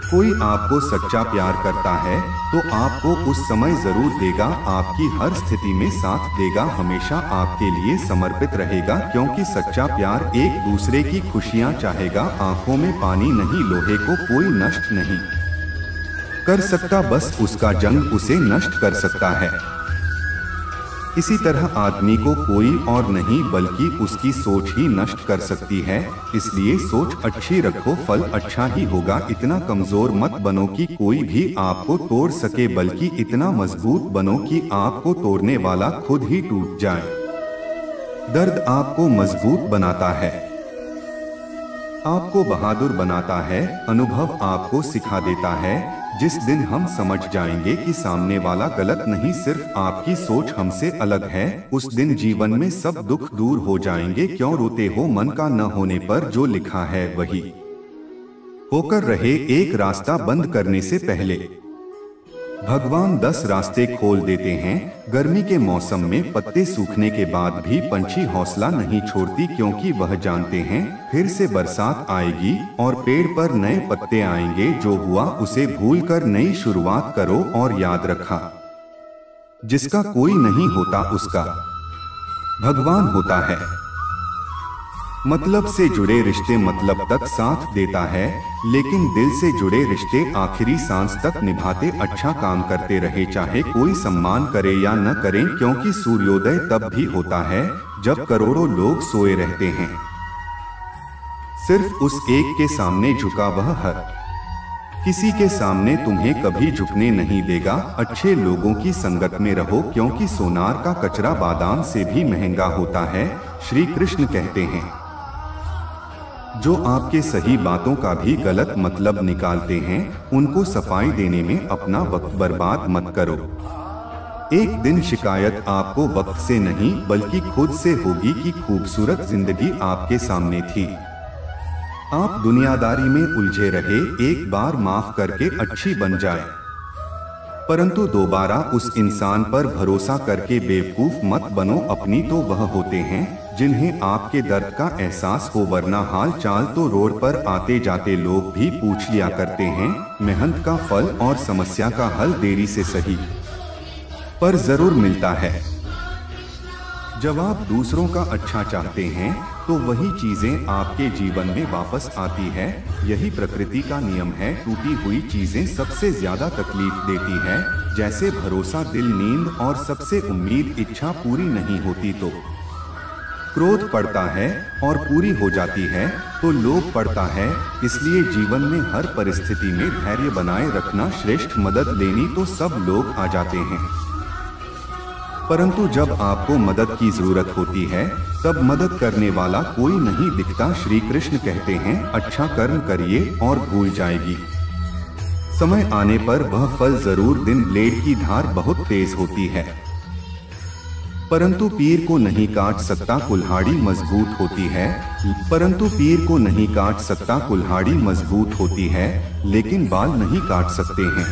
Speaker 1: कोई आपको सच्चा प्यार करता है तो आपको उस समय जरूर देगा, आपकी हर स्थिति में साथ देगा, हमेशा आपके लिए समर्पित रहेगा, क्योंकि सच्चा प्यार एक दूसरे की खुशियां चाहेगा। आंखों में पानी नहीं, लोहे को कोई नष्ट नहीं कर सकता, बस उसका जंग उसे नष्ट कर सकता है। इसी तरह आदमी को कोई और नहीं बल्कि उसकी सोच ही नष्ट कर सकती है। इसलिए सोच अच्छी रखो, फल अच्छा ही होगा। इतना कमजोर मत बनो कि कोई भी आपको तोड़ सके, बल्कि इतना मजबूत बनो कि आपको तोड़ने वाला खुद ही टूट जाए। दर्द आपको मजबूत बनाता है, आपको बहादुर बनाता है। अनुभव आपको सिखा देता है। जिस दिन हम समझ जाएंगे कि सामने वाला गलत नहीं, सिर्फ आपकी सोच हमसे अलग है, उस दिन जीवन में सब दुख दूर हो जाएंगे। क्यों रोते हो मन का न होने पर, जो लिखा है वही होकर रहे। एक रास्ता बंद करने से पहले भगवान 10 रास्ते खोल देते हैं। गर्मी के मौसम में पत्ते सूखने के बाद भी पंछी हौसला नहीं छोड़ती, क्योंकि वह जानते हैं फिर से बरसात आएगी और पेड़ पर नए पत्ते आएंगे। जो हुआ उसे भूलकर नई शुरुआत करो और याद रखा, जिसका कोई नहीं होता उसका भगवान होता है। मतलब से जुड़े रिश्ते मतलब तक साथ देता है, लेकिन दिल से जुड़े रिश्ते आखिरी सांस तक निभाते। अच्छा काम करते रहे, चाहे कोई सम्मान करे या न करें, क्योंकि सूर्योदय तब भी होता है जब करोड़ों लोग सोए रहते हैं। सिर्फ उस एक के सामने झुका वह हर किसी के सामने तुम्हें कभी झुकने नहीं देगा। अच्छे लोगों की संगत में रहो, क्योंकि सोनार का कचरा बादाम से भी महंगा होता है। श्री कृष्ण कहते हैं, जो आपके सही बातों का भी गलत मतलब निकालते हैं, उनको सफाई देने में अपना वक्त बर्बाद मत करो। एक दिन शिकायत आपको वक्त से नहीं बल्कि खुद से होगी कि खूबसूरत जिंदगी आपके सामने थी। आप दुनियादारी में उलझे रहे, एक बार माफ करके अच्छी बन जाए। परंतु दोबारा उस इंसान पर भरोसा करके बेवकूफ मत बनो। अपनी तो वह होते हैं जिन्हें आपके दर्द का एहसास हो, वरना हाल चाल तो रोड पर आते जाते लोग भी पूछ लिया करते हैं। मेहनत का फल और समस्या का हल देरी से सही पर जरूर मिलता है। जब आप दूसरों का अच्छा चाहते हैं तो वही चीजें आपके जीवन में वापस आती है। यही प्रकृति का नियम है। टूटी हुई चीजें सबसे ज्यादा तकलीफ देती है। जैसे भरोसा, दिल, नींद और सबसे उम्मीद इच्छा पूरी नहीं होती तो क्रोध पड़ता है और पूरी हो जाती है तो लोभ पड़ता है। इसलिए जीवन में हर परिस्थिति में धैर्य बनाए रखना श्रेष्ठ। मदद लेनी तो सब लोग आ जाते हैं, परंतु जब आपको मदद की जरूरत होती है तब मदद करने वाला कोई नहीं दिखता। श्री कृष्ण कहते हैं, अच्छा कर्म करिए और भूल जाएगी। समय आने पर वह फल जरूर। दिन ब्लेड की धार बहुत तेज होती है, परंतु पीर को नहीं काट सकता। कुल्हाड़ी मजबूत होती है, परंतु पीर को नहीं काट सकता। कुल्हाड़ी मजबूत होती है, लेकिन बाल नहीं काट सकते हैं।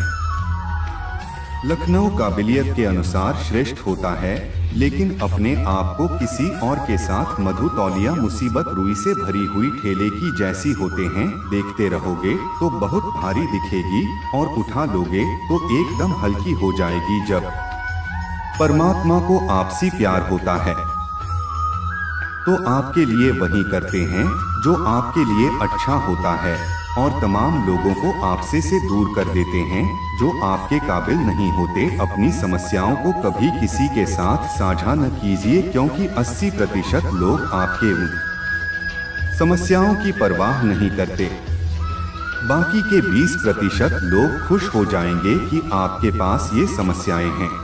Speaker 1: लखनऊ काबिलियत के अनुसार श्रेष्ठ होता है, लेकिन अपने आप को किसी और के साथ मधु तौलिया मुसीबत रुई से भरी हुई ठेले की जैसी होते हैं। देखते रहोगे तो बहुत भारी दिखेगी और उठा लोगे तो एकदम हल्की हो जाएगी। जब परमात्मा को आपसी प्यार होता है तो आपके लिए वही करते हैं जो आपके लिए अच्छा होता है, और तमाम लोगों को आपसे से दूर कर देते हैं जो आपके काबिल नहीं होते। अपनी समस्याओं को कभी किसी के साथ साझा न कीजिए, क्योंकि 80% लोग आपके समस्याओं की परवाह नहीं करते। बाकी के 20% लोग खुश हो जाएंगे कि आपके पास ये समस्याएं हैं।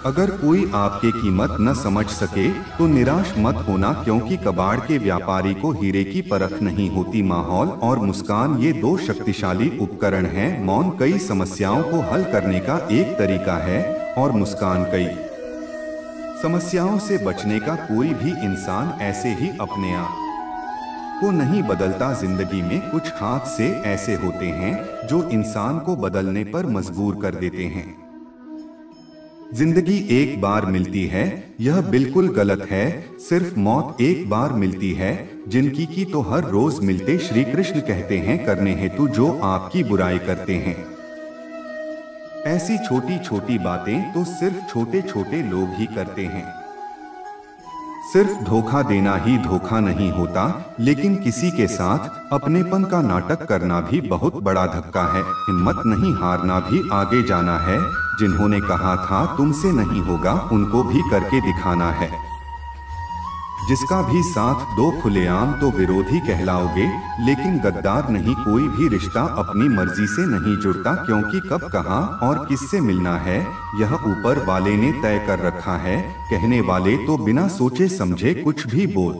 Speaker 1: अगर कोई आपके कीमत न समझ सके तो निराश मत होना, क्योंकि कबाड़ के व्यापारी को हीरे की परख नहीं होती। माहौल और मुस्कान ये दो शक्तिशाली उपकरण हैं। मौन कई समस्याओं को हल करने का एक तरीका है और मुस्कान कई समस्याओं से बचने का। कोई भी इंसान ऐसे ही अपने आप को नहीं बदलता। जिंदगी में कुछ हादसे ऐसे होते हैं जो इंसान को बदलने पर मजबूर कर देते हैं। जिंदगी एक बार मिलती है, यह बिल्कुल गलत है। सिर्फ मौत एक बार मिलती है, जिंदगी की तो हर रोज मिलते। श्री कृष्ण कहते हैं, करने हेतु जो आपकी बुराई करते हैं। ऐसी छोटी छोटी बातें तो सिर्फ छोटे छोटे लोग ही करते हैं। सिर्फ धोखा देना ही धोखा नहीं होता, लेकिन किसी के साथ अपनेपन का नाटक करना भी बहुत बड़ा धक्का है। हिम्मत नहीं हारना भी आगे जाना है। जिन्होंने कहा था तुमसे नहीं होगा, उनको भी करके दिखाना है। जिसका भी साथ दो खुलेआम तो विरोधी कहलाओगे, लेकिन गद्दार नहीं। कोई भी रिश्ता अपनी मर्जी से नहीं जुड़ता, क्योंकि कब कहाँ और किससे मिलना है यह ऊपर वाले ने तय कर रखा है। कहने वाले तो बिना सोचे समझे कुछ भी बोल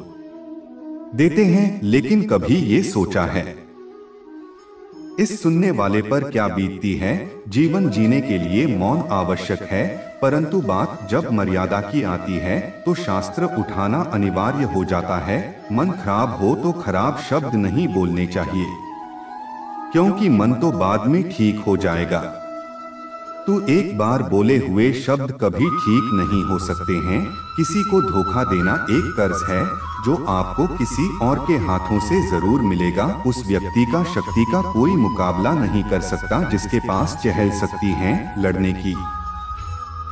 Speaker 1: देते हैं, लेकिन कभी ये सोचा है इस सुनने वाले पर क्या बीतती है। जीवन जीने के लिए मौन आवश्यक है, परंतु बात जब मर्यादा की आती है तो शास्त्र उठाना अनिवार्य हो जाता है। मन खराब हो तो खराब शब्द नहीं बोलने चाहिए, क्योंकि मन तो बाद में ठीक हो जाएगा। तो एक बार बोले हुए शब्द कभी ठीक नहीं हो सकते हैं। किसी को धोखा देना एक कर्ज है जो आपको किसी और के हाथों से जरूर मिलेगा। उस व्यक्ति का शक्ति का कोई मुकाबला नहीं कर सकता जिसके पास चहल सकती है। लड़ने की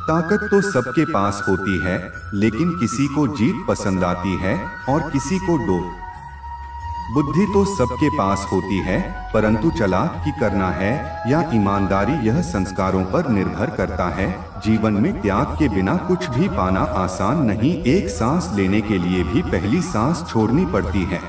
Speaker 1: ताकत तो सबके पास होती है, लेकिन किसी को जीत पसंद आती है और किसी को डोर। बुद्धि तो सबके पास होती है, परंतु चालाकी करना है या ईमानदारी यह संस्कारों पर निर्भर करता है। जीवन में त्याग के बिना कुछ भी पाना आसान नहीं। एक सांस लेने के लिए भी पहली सांस छोड़नी पड़ती है।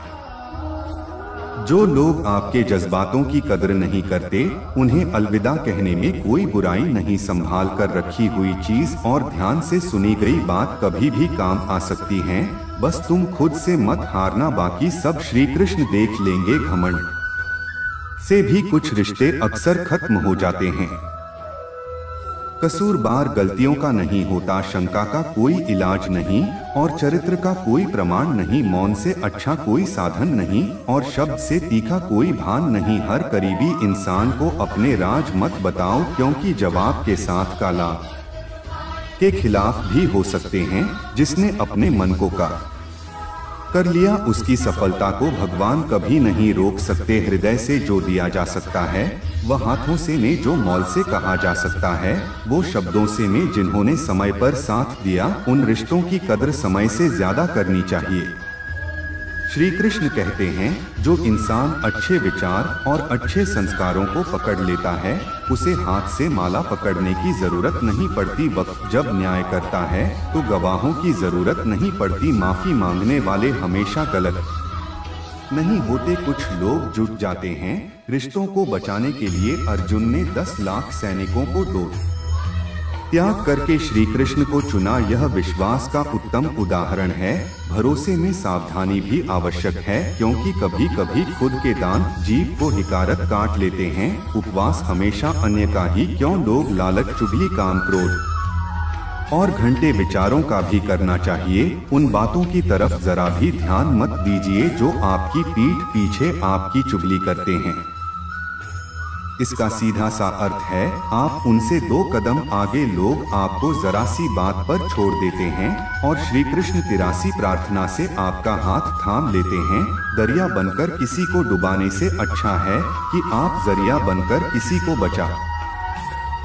Speaker 1: जो लोग आपके जज्बातों की कदर नहीं करते, उन्हें अलविदा कहने में कोई बुराई नहीं। संभाल कर रखी हुई चीज और ध्यान से सुनी गई बात कभी भी काम आ सकती है। बस तुम खुद से मत हारना, बाकी सब श्री कृष्ण देख लेंगे। घमंड से भी कुछ रिश्ते अक्सर खत्म हो जाते हैं। कसूरबार गलतियों का नहीं होता, शंका का कोई इलाज नहीं और चरित्र का कोई प्रमाण नहीं। मौन से अच्छा कोई साधन नहीं और शब्द से तीखा कोई भान नहीं। हर करीबी इंसान को अपने राज मत बताओ, क्योंकि जवाब के साथ काला के खिलाफ भी हो सकते हैं। जिसने अपने मन को का कर लिया, उसकी सफलता को भगवान कभी नहीं रोक सकते। हृदय से जो दिया जा सकता है वह हाथों से नहीं, जो मौल से कहा जा सकता है वो शब्दों से नहीं। जिन्होंने समय पर साथ दिया, उन रिश्तों की कदर समय से ज्यादा करनी चाहिए। श्री कृष्ण कहते हैं, जो इंसान अच्छे विचार और अच्छे संस्कारों को पकड़ लेता है, उसे हाथ से माला पकड़ने की जरूरत नहीं पड़ती। वक्त जब न्याय करता है तो गवाहों की जरूरत नहीं पड़ती। माफी मांगने वाले हमेशा गलत नहीं होते। कुछ लोग जुट जाते हैं रिश्तों को बचाने के लिए। अर्जुन ने 10 लाख सैनिकों को त्याग करके श्री कृष्ण को चुना। यह विश्वास का उत्तम उदाहरण है। भरोसे में सावधानी भी आवश्यक है, क्योंकि कभी कभी खुद के दांत जीभ को हिकारत काट लेते हैं। उपवास हमेशा अन्य का ही क्यों, लोग लालच, चुगली, काम, क्रोध और घंटे विचारों का भी करना चाहिए। उन बातों की तरफ जरा भी ध्यान मत दीजिए जो आपकी पीठ पीछे आपकी चुगली करते हैं। इसका सीधा सा अर्थ है, आप उनसे 2 कदम आगे, लोग आपको जरा सी बात पर छोड़ देते हैं और श्री कृष्ण 83 प्रार्थना से आपका हाथ थाम लेते हैं। दरिया बनकर किसी को डुबाने से अच्छा है कि आप जरिया बनकर किसी को बचा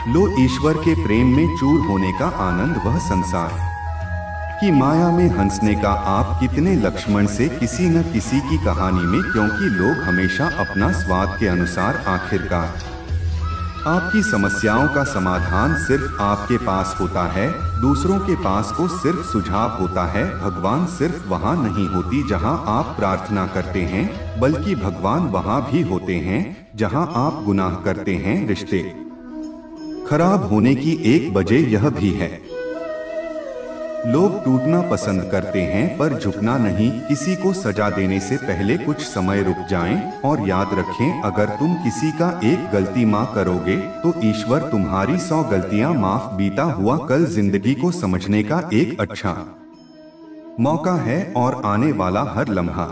Speaker 1: लो। ईश्वर के प्रेम में चूर होने का आनंद, वह संसार की माया में हंसने का। आप कितने लक्ष्मण से किसी न किसी की कहानी में, क्योंकि लोग हमेशा अपना स्वाद के अनुसार आखिरकार आपकी समस्याओं का समाधान सिर्फ आपके पास होता है, दूसरों के पास को सिर्फ सुझाव होता है। भगवान सिर्फ वहाँ नहीं होती जहाँ आप प्रार्थना करते हैं, बल्कि भगवान वहाँ भी होते हैं जहाँ आप गुनाह करते हैं। रिश्ते खराब होने की एक वजह यह भी है, लोग टूटना पसंद करते हैं पर झुकना नहीं। किसी को सजा देने से पहले कुछ समय रुक जाएं और याद रखें, अगर तुम किसी का एक गलती माफ करोगे तो ईश्वर तुम्हारी 100 गलतियां माफ। बीता हुआ कल जिंदगी को समझने का एक अच्छा मौका है और आने वाला हर लम्हा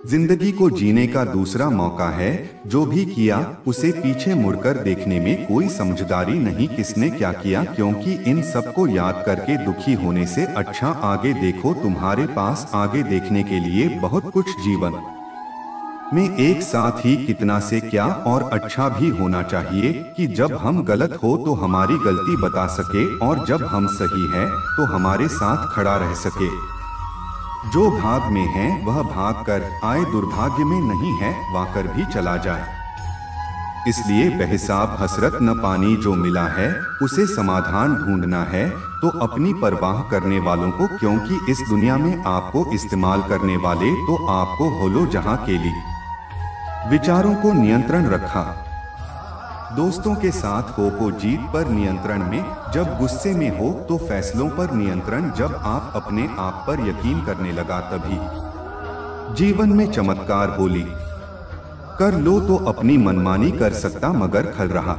Speaker 1: जिंदगी को जीने का दूसरा मौका है। जो भी किया उसे पीछे मुड़कर देखने में कोई समझदारी नहीं, किसने क्या किया, क्योंकि इन सबको याद करके दुखी होने से अच्छा आगे देखो। तुम्हारे पास आगे देखने के लिए बहुत कुछ जीवन में एक साथ ही कितना से क्या और अच्छा भी होना चाहिए कि जब हम गलत हो तो हमारी गलती बता सके और जब हम सही है तो हमारे साथ खड़ा रह सके। जो भाग में है वह भाग कर आए, दुर्भाग्य में नहीं है वाकर भी चला जाए। इसलिए बेहिसाब हसरत न पानी, जो मिला है उसे समाधान ढूंढना है तो अपनी परवाह करने वालों को, क्योंकि इस दुनिया में आपको इस्तेमाल करने वाले तो आपको होलो। जहां के लिए विचारों को नियंत्रण रखा, दोस्तों के साथ हो जीत पर नियंत्रण में, जब गुस्से में हो तो फैसलों पर नियंत्रण, जब आप अपने आप पर यकीन करने लगा तभी जीवन में चमत्कार। बोली कर लो तो अपनी मनमानी कर सकता, मगर खल रहा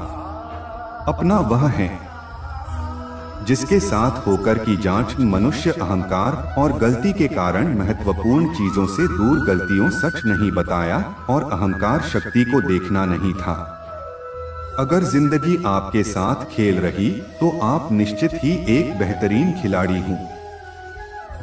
Speaker 1: अपना वह है जिसके साथ होकर की जांच। मनुष्य अहंकार और गलती के कारण महत्वपूर्ण चीजों से दूर, गलतियों सच नहीं बताया और अहंकार शक्ति को देखना नहीं था। अगर जिंदगी आपके साथ खेल रही तो आप निश्चित ही एक बेहतरीन खिलाड़ी हूँ।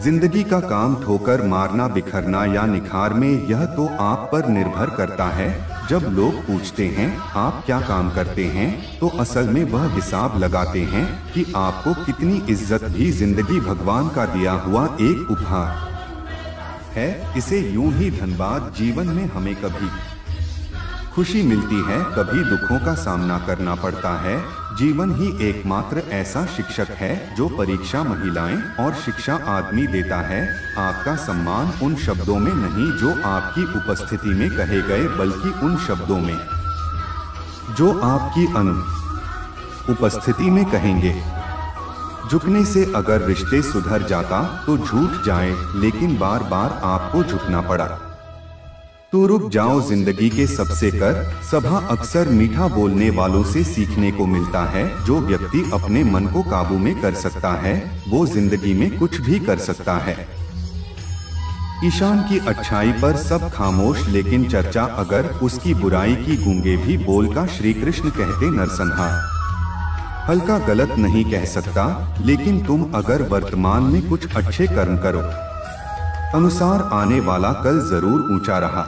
Speaker 1: जिंदगी का काम ठोकर मारना, बिखरना या निखार में, यह तो आप पर निर्भर करता है। जब लोग पूछते हैं आप क्या काम करते हैं तो असल में वह हिसाब लगाते हैं कि आपको कितनी इज्जत भी जिंदगी भगवान का दिया हुआ एक उपहार है। इसे यूं ही धनबाद जीवन में हमें कभी खुशी मिलती है, कभी दुखों का सामना करना पड़ता है। जीवन ही एकमात्र ऐसा शिक्षक है जो परीक्षा महिलाएं और शिक्षा आदमी देता है। आपका सम्मान उन शब्दों में नहीं जो आपकी उपस्थिति में कहे गए, बल्कि उन शब्दों में जो आपकी उपस्थिति में कहेंगे। झुकने से अगर रिश्ते सुधर जाता तो झूठ जाए, लेकिन बार बार आपको झुकना पड़ा। तो रुक जाओ, जिंदगी के सबसे कर सभा अक्सर मीठा बोलने वालों से सीखने को मिलता है। जो व्यक्ति अपने मन को काबू में कर सकता है वो जिंदगी में कुछ भी कर सकता है। ईशान की अच्छाई पर सब खामोश, लेकिन चर्चा अगर उसकी बुराई की गूंगे भी बोल का श्री कृष्ण कहते नरसंहार। हल्का गलत नहीं कह सकता, लेकिन तुम अगर वर्तमान में कुछ अच्छे कर्म करो अनुसार आने वाला कल जरूर ऊंचा रहा।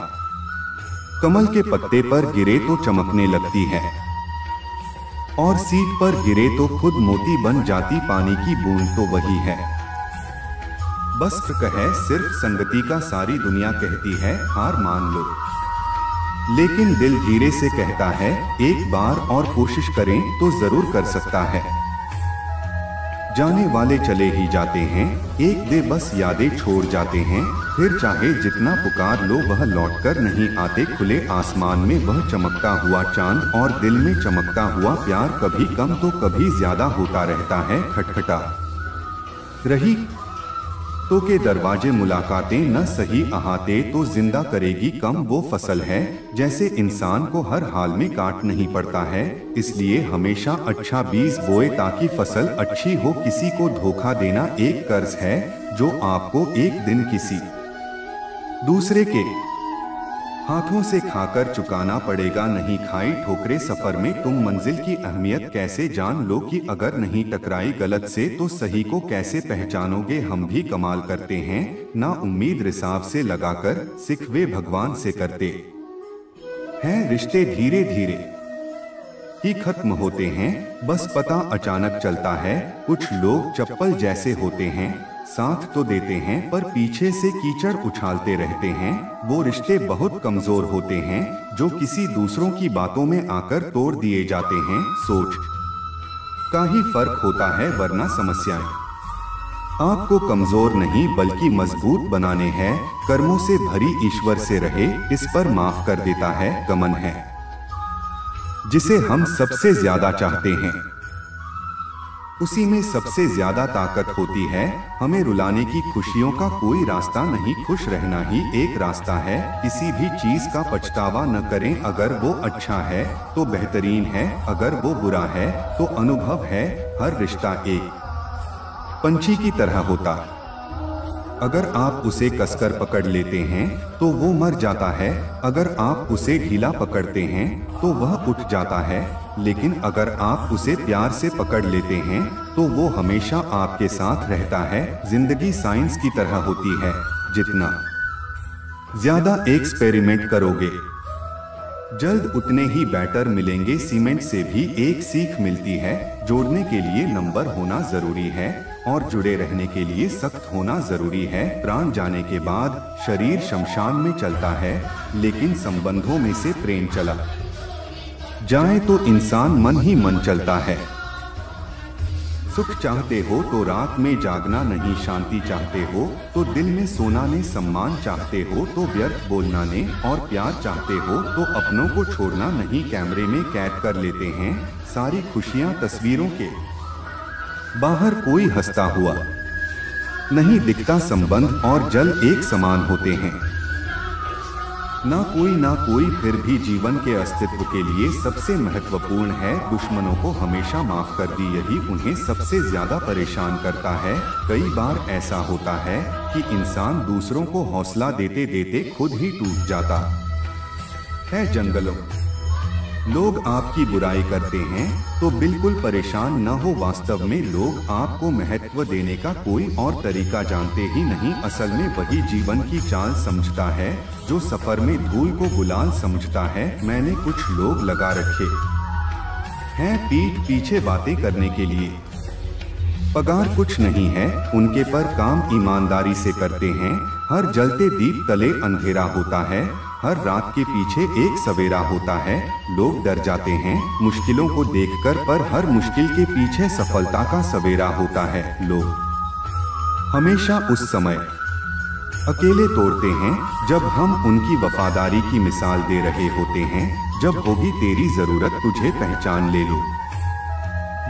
Speaker 1: कमल के पत्ते पर गिरे तो चमकने लगती है और सीट पर गिरे तो खुद मोती बन जाती। पानी की बूंद तो वही है, बस कहे सिर्फ संगति का सारी दुनिया कहती है हार मान लो, लेकिन दिल धीरे से कहता है एक बार और कोशिश करें तो जरूर कर सकता है। जाने वाले चले ही जाते हैं, एक दे बस यादें छोड़ जाते हैं। फिर चाहे जितना पुकार लो वह लौटकर नहीं आते। खुले आसमान में वह चमकता हुआ चांद और दिल में चमकता हुआ प्यार कभी कम तो कभी ज्यादा होता रहता है। खटखटा रही तो के दरवाजे मुलाकातें न सही अहाते तो जिंदा करेगी कम वो फसल है। जैसे इंसान को हर हाल में काट नहीं पड़ता है, इसलिए हमेशा अच्छा बीज बोए ताकि फसल अच्छी हो। किसी को धोखा देना एक कर्ज है जो आपको एक दिन किसी दूसरे के हाथों से खाकर चुकाना पड़ेगा। नहीं खाई ठोकरे सफर में तुम मंजिल की अहमियत कैसे जान लो कि अगर नहीं टकराई गलत से तो सही को कैसे पहचानोगे। हम भी कमाल करते हैं ना उम्मीद रिसाव से लगाकर, सिखवे भगवान से करते हैं। रिश्ते धीरे धीरे ही खत्म होते हैं, बस पता अचानक चलता है। कुछ लोग चप्पल जैसे होते हैं, साथ तो देते हैं पर पीछे से कीचड़ उछालते रहते हैं। वो रिश्ते बहुत कमजोर होते हैं जो किसी दूसरों की बातों में आकर तोड़ दिए जाते हैं। सोच का ही फर्क होता है, वरना समस्याएं आपको कमजोर नहीं बल्कि मजबूत बनाने हैं। कर्मों से भरी ईश्वर से रहे, इस पर माफ कर देता है। गमन है जिसे हम सबसे ज्यादा चाहते हैं, उसी में सबसे ज्यादा ताकत होती है। हमें रुलाने की खुशियों का कोई रास्ता नहीं, खुश रहना ही एक रास्ता है। किसी भी चीज का पछतावा न करें, अगर वो अच्छा है तो बेहतरीन है, अगर वो बुरा है तो अनुभव है। हर रिश्ता एक पंछी की तरह होता, अगर आप उसे कसकर पकड़ लेते हैं तो वो मर जाता है, अगर आप उसे ढीला पकड़ते हैं तो वह उठ जाता है, लेकिन अगर आप उसे प्यार से पकड़ लेते हैं तो वो हमेशा आपके साथ रहता है। जिंदगी साइंस की तरह होती है, जितना ज्यादा एक्सपेरिमेंट करोगे जल्द उतने ही बैटर मिलेंगे। सीमेंट से भी एक सीख मिलती है, जोड़ने के लिए नंबर होना जरूरी है और जुड़े रहने के लिए सख्त होना जरूरी है। प्राण जाने के बाद शरीर शमशान में चलता है, लेकिन संबंधों में से प्रेम चला जाए तो इंसान मन ही मन चलता है। सुख चाहते हो तो रात में जागना नहीं, शांति चाहते हो तो दिल में सोना ने, सम्मान चाहते हो तो व्यर्थ बोलना ने, और प्यार चाहते हो तो अपनों को छोड़ना नहीं। कैमरे में कैद कर लेते हैं सारी खुशियां तस्वीरों के बाहर, कोई हंसता हुआ नहीं दिखता। संबंध और जल एक समान होते हैं, ना कोई फिर भी जीवन के अस्तित्व के लिए सबसे महत्वपूर्ण है। दुश्मनों को हमेशा माफ कर दी, यही उन्हें सबसे ज्यादा परेशान करता है। कई बार ऐसा होता है कि इंसान दूसरों को हौसला देते देते खुद ही टूट जाता है। जंगलों लोग आपकी बुराई करते हैं तो बिल्कुल परेशान न हो, वास्तव में लोग आपको महत्व देने का कोई और तरीका जानते ही नहीं। असल में वही जीवन की चाल समझता है जो सफर में धूल को गुलाल समझता है। मैंने कुछ लोग लगा रखे हैं पीठ पीछे बातें करने के लिए, पगार कुछ नहीं है उनके, पर काम ईमानदारी से करते हैं। हर जलते दीप तले अंधेरा होता है, हर रात के पीछे एक सवेरा होता है। लोग डर जाते हैं मुश्किलों को देखकर, पर हर मुश्किल के पीछे सफलता का सवेरा होता है। लोग हमेशा उस समय अकेले तोड़ते हैं जब हम उनकी वफादारी की मिसाल दे रहे होते हैं। जब होगी तेरी जरूरत तुझे पहचान ले लो,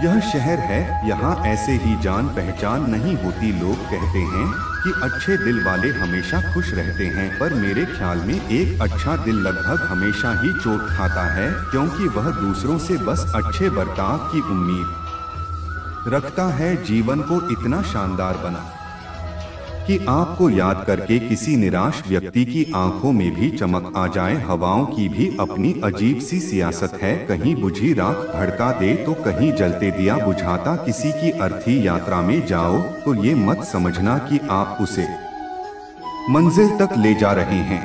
Speaker 1: यह शहर है यहाँ ऐसे ही जान पहचान नहीं होती। लोग कहते हैं कि अच्छे दिल वाले हमेशा खुश रहते हैं, पर मेरे ख्याल में एक अच्छा दिल लगभग हमेशा ही चोट खाता है, क्योंकि वह दूसरों से बस अच्छे बर्ताव की उम्मीद रखता है। जीवन को इतना शानदार बना कि आपको याद करके किसी निराश व्यक्ति की आंखों में भी चमक आ जाए। हवाओं की भी अपनी अजीब सी सियासत है, कहीं बुझी राख भड़का दे तो कहीं जलते दिया बुझाता। किसी की अर्थी यात्रा में जाओ तो ये मत समझना कि आप उसे मंजिल तक ले जा रहे हैं,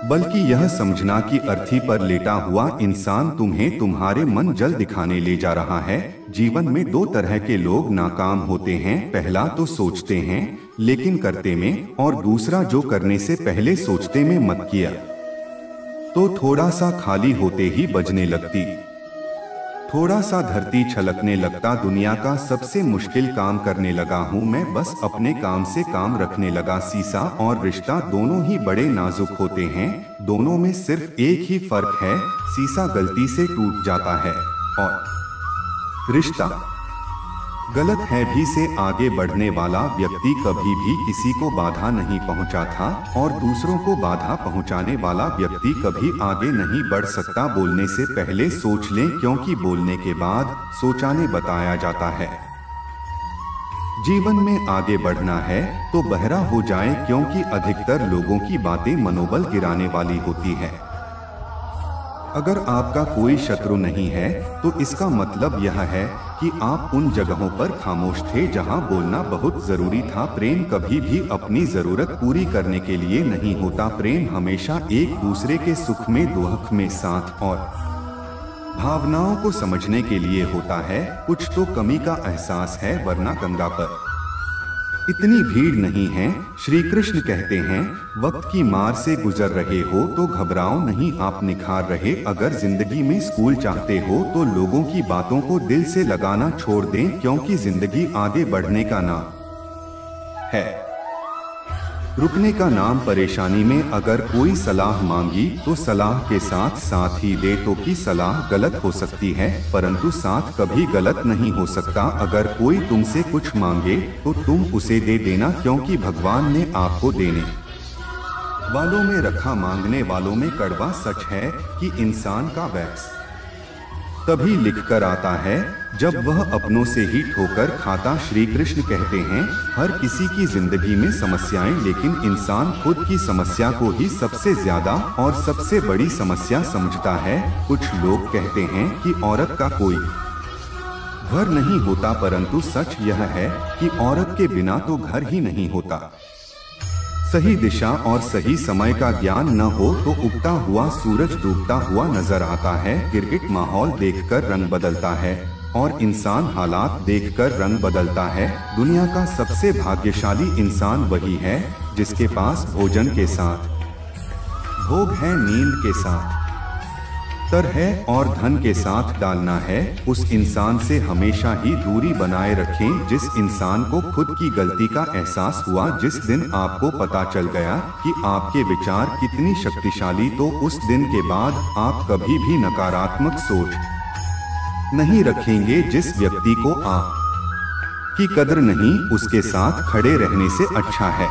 Speaker 1: बल्कि यह समझना कि अर्थी पर लेटा हुआ इंसान तुम्हें तुम्हारे मन जल दिखाने ले जा रहा है। जीवन में दो तरह के लोग नाकाम होते हैं, पहला तो सोचते हैं लेकिन करते में, और दूसरा जो करने से पहले सोचते में मत किया तो थोड़ा सा खाली होते ही बजने लगती, थोड़ा सा धरती छलकने लगता। दुनिया का सबसे मुश्किल काम करने लगा हूँ मैं, बस अपने काम से काम रखने लगा। शीशा और रिश्ता दोनों ही बड़े नाजुक होते हैं, दोनों में सिर्फ एक ही फर्क है, शीशा गलती से टूट जाता है और रिश्ता गलत है भी से आगे बढ़ने वाला व्यक्ति कभी भी किसी को बाधा नहीं पहुंचा था, और दूसरों को बाधा पहुंचाने वाला व्यक्ति कभी आगे नहीं बढ़ सकता। बोलने से पहले सोच लें, क्योंकि बोलने के बाद सोचाने बताया जाता है। जीवन में आगे बढ़ना है तो बहरा हो जाएं, क्योंकि अधिकतर लोगों की बातें मनोबल गिराने वाली होती है। अगर आपका कोई शत्रु नहीं है तो इसका मतलब यह है कि आप उन जगहों पर खामोश थे जहां बोलना बहुत जरूरी था। प्रेम कभी भी अपनी जरूरत पूरी करने के लिए नहीं होता, प्रेम हमेशा एक दूसरे के सुख में दुख में साथ और भावनाओं को समझने के लिए होता है। कुछ तो कमी का एहसास है, वरना गंगा पर इतनी भीड़ नहीं है। श्री कृष्ण कहते हैं, वक्त की मार से गुजर रहे हो तो घबराओ नहीं, आप निखार रहे। अगर जिंदगी में स्कूल चाहते हो तो लोगों की बातों को दिल से लगाना छोड़ दें, क्योंकि जिंदगी आगे बढ़ने का नाम है, रुकने का नाम परेशानी में। अगर कोई सलाह मांगी तो सलाह के साथ साथ ही दे, तो की सलाह गलत हो सकती है परंतु साथ कभी गलत नहीं हो सकता। अगर कोई तुमसे कुछ मांगे तो तुम उसे दे देना, क्योंकि भगवान ने आपको देने वालों में रखा, मांगने वालों में। कड़वा सच है कि इंसान का वैक्स तभी लिख कर आता है जब वह अपनों से ही ठोकर खाता। श्री कृष्ण कहते हैं, हर किसी की जिंदगी में समस्याएं, लेकिन इंसान खुद की समस्या को ही सबसे ज्यादा और सबसे बड़ी समस्या समझता है। कुछ लोग कहते हैं कि औरत का कोई घर नहीं होता, परंतु सच यह है कि औरत के बिना तो घर ही नहीं होता। सही दिशा और सही समय का ज्ञान न हो तो उगता हुआ सूरज डूबता हुआ नजर आता है। गिरगिट माहौल देखकर रंग बदलता है और इंसान हालात देखकर रंग बदलता है। दुनिया का सबसे भाग्यशाली इंसान वही है जिसके पास भोजन के साथ भोग है, नींद के साथ तर है और धन के साथ डालना है। उस इंसान से हमेशा ही दूरी बनाए रखें जिस इंसान को खुद की गलती का एहसास हुआ। जिस दिन आपको पता चल गया कि आपके विचार कितनी शक्तिशाली, तो उस दिन के बाद आप कभी भी नकारात्मक सोच नहीं रखेंगे। जिस व्यक्ति को आप की कदर नहीं, उसके साथ खड़े रहने से अच्छा है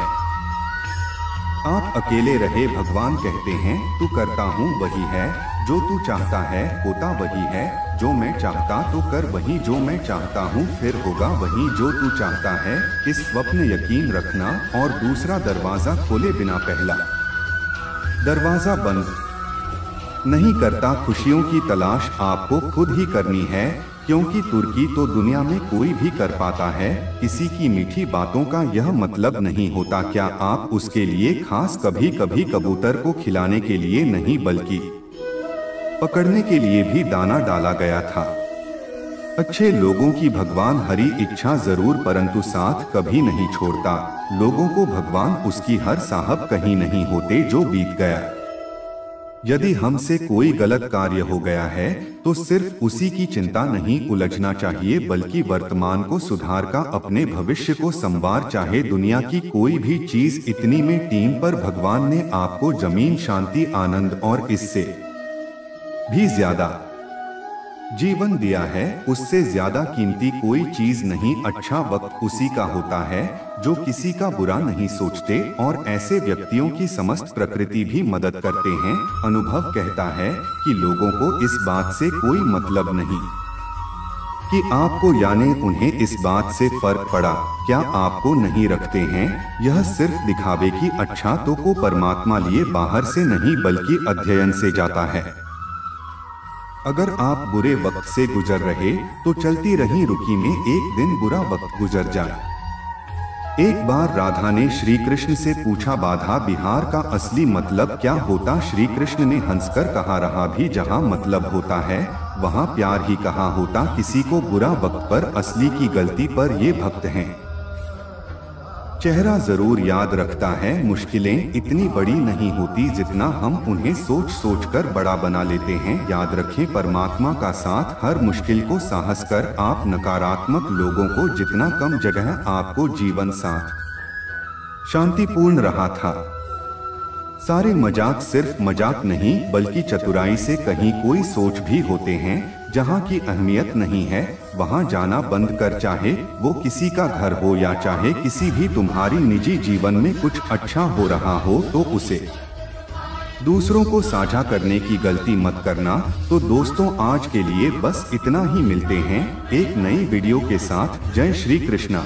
Speaker 1: आप अकेले रहे। भगवान कहते हैं, तू करता हूँ वही है, जो तू चाहता है होता वही है, जो मैं चाहता तो कर वही जो मैं चाहता हूँ, फिर होगा वही जो तू चाहता है। इस स्वप्न यकीन रखना और दूसरा दरवाजा खोले बिना पहला दरवाजा बंद नहीं करता। खुशियों की तलाश आपको खुद ही करनी है, क्योंकि तुर्की तो दुनिया में कोई भी कर पाता है। किसी की मीठी बातों का यह मतलब नहीं होता क्या आप उसके लिए खास। कभी कभी कबूतर को खिलाने के लिए नहीं बल्कि पकड़ने के लिए भी दाना डाला गया था। अच्छे लोगों की भगवान हरी इच्छा जरूर, परंतु साथ कभी नहीं छोड़ता। लोगों को भगवान उसकी हर साहब कहीं नहीं होते जो बीत गया। यदि हमसे कोई गलत कार्य हो गया है तो सिर्फ उसी की चिंता नहीं उलझना चाहिए, बल्कि वर्तमान को सुधार का अपने भविष्य को संवार। चाहे दुनिया की कोई भी चीज इतनी में टीम पर भगवान ने आपको जमीन, शांति, आनंद और इससे भी ज्यादा जीवन दिया है, उससे ज्यादा कीमती कोई चीज नहीं। अच्छा वक्त उसी का होता है जो किसी का बुरा नहीं सोचते, और ऐसे व्यक्तियों की समस्त प्रकृति भी मदद करते हैं। अनुभव कहता है कि लोगों को इस बात से कोई मतलब नहीं कि आपको यानी उन्हें इस बात से फर्क पड़ा क्या आपको नहीं रखते हैं। यह सिर्फ दिखावे की अच्छा तो को परमात्मा लिए बाहर से नहीं बल्कि अध्ययन से जाता है। अगर आप बुरे वक्त से गुजर रहे तो चलती रही रुकी में एक दिन बुरा वक्त गुजर जाए। एक बार राधा ने श्री कृष्ण से पूछा, बाधा बिहार का असली मतलब क्या होता। श्री कृष्ण ने हंसकर कहा, रहा भी जहाँ मतलब होता है वहाँ प्यार ही कहाँ होता। किसी को बुरा वक्त पर असली की गलती पर ये भक्त हैं। चेहरा जरूर याद रखता है, मुश्किलें इतनी बड़ी नहीं होती जितना हम उन्हें सोच सोच कर बड़ा बना लेते हैं। याद रखें, परमात्मा का साथ हर मुश्किल को साहस कर। आप नकारात्मक लोगों को जितना कम जगह आपको जीवन साथ शांतिपूर्ण रहा था। सारे मजाक सिर्फ मजाक नहीं बल्कि चतुराई से कहीं कोई सोच भी होते हैं। जहाँ की अहमियत नहीं है वहाँ जाना बंद कर, चाहे वो किसी का घर हो या चाहे किसी भी तुम्हारी निजी जीवन में कुछ अच्छा हो रहा हो तो उसे दूसरों को साझा करने की गलती मत करना। तो दोस्तों आज के लिए बस इतना ही, मिलते हैं एक नई वीडियो के साथ। जय श्री कृष्णा।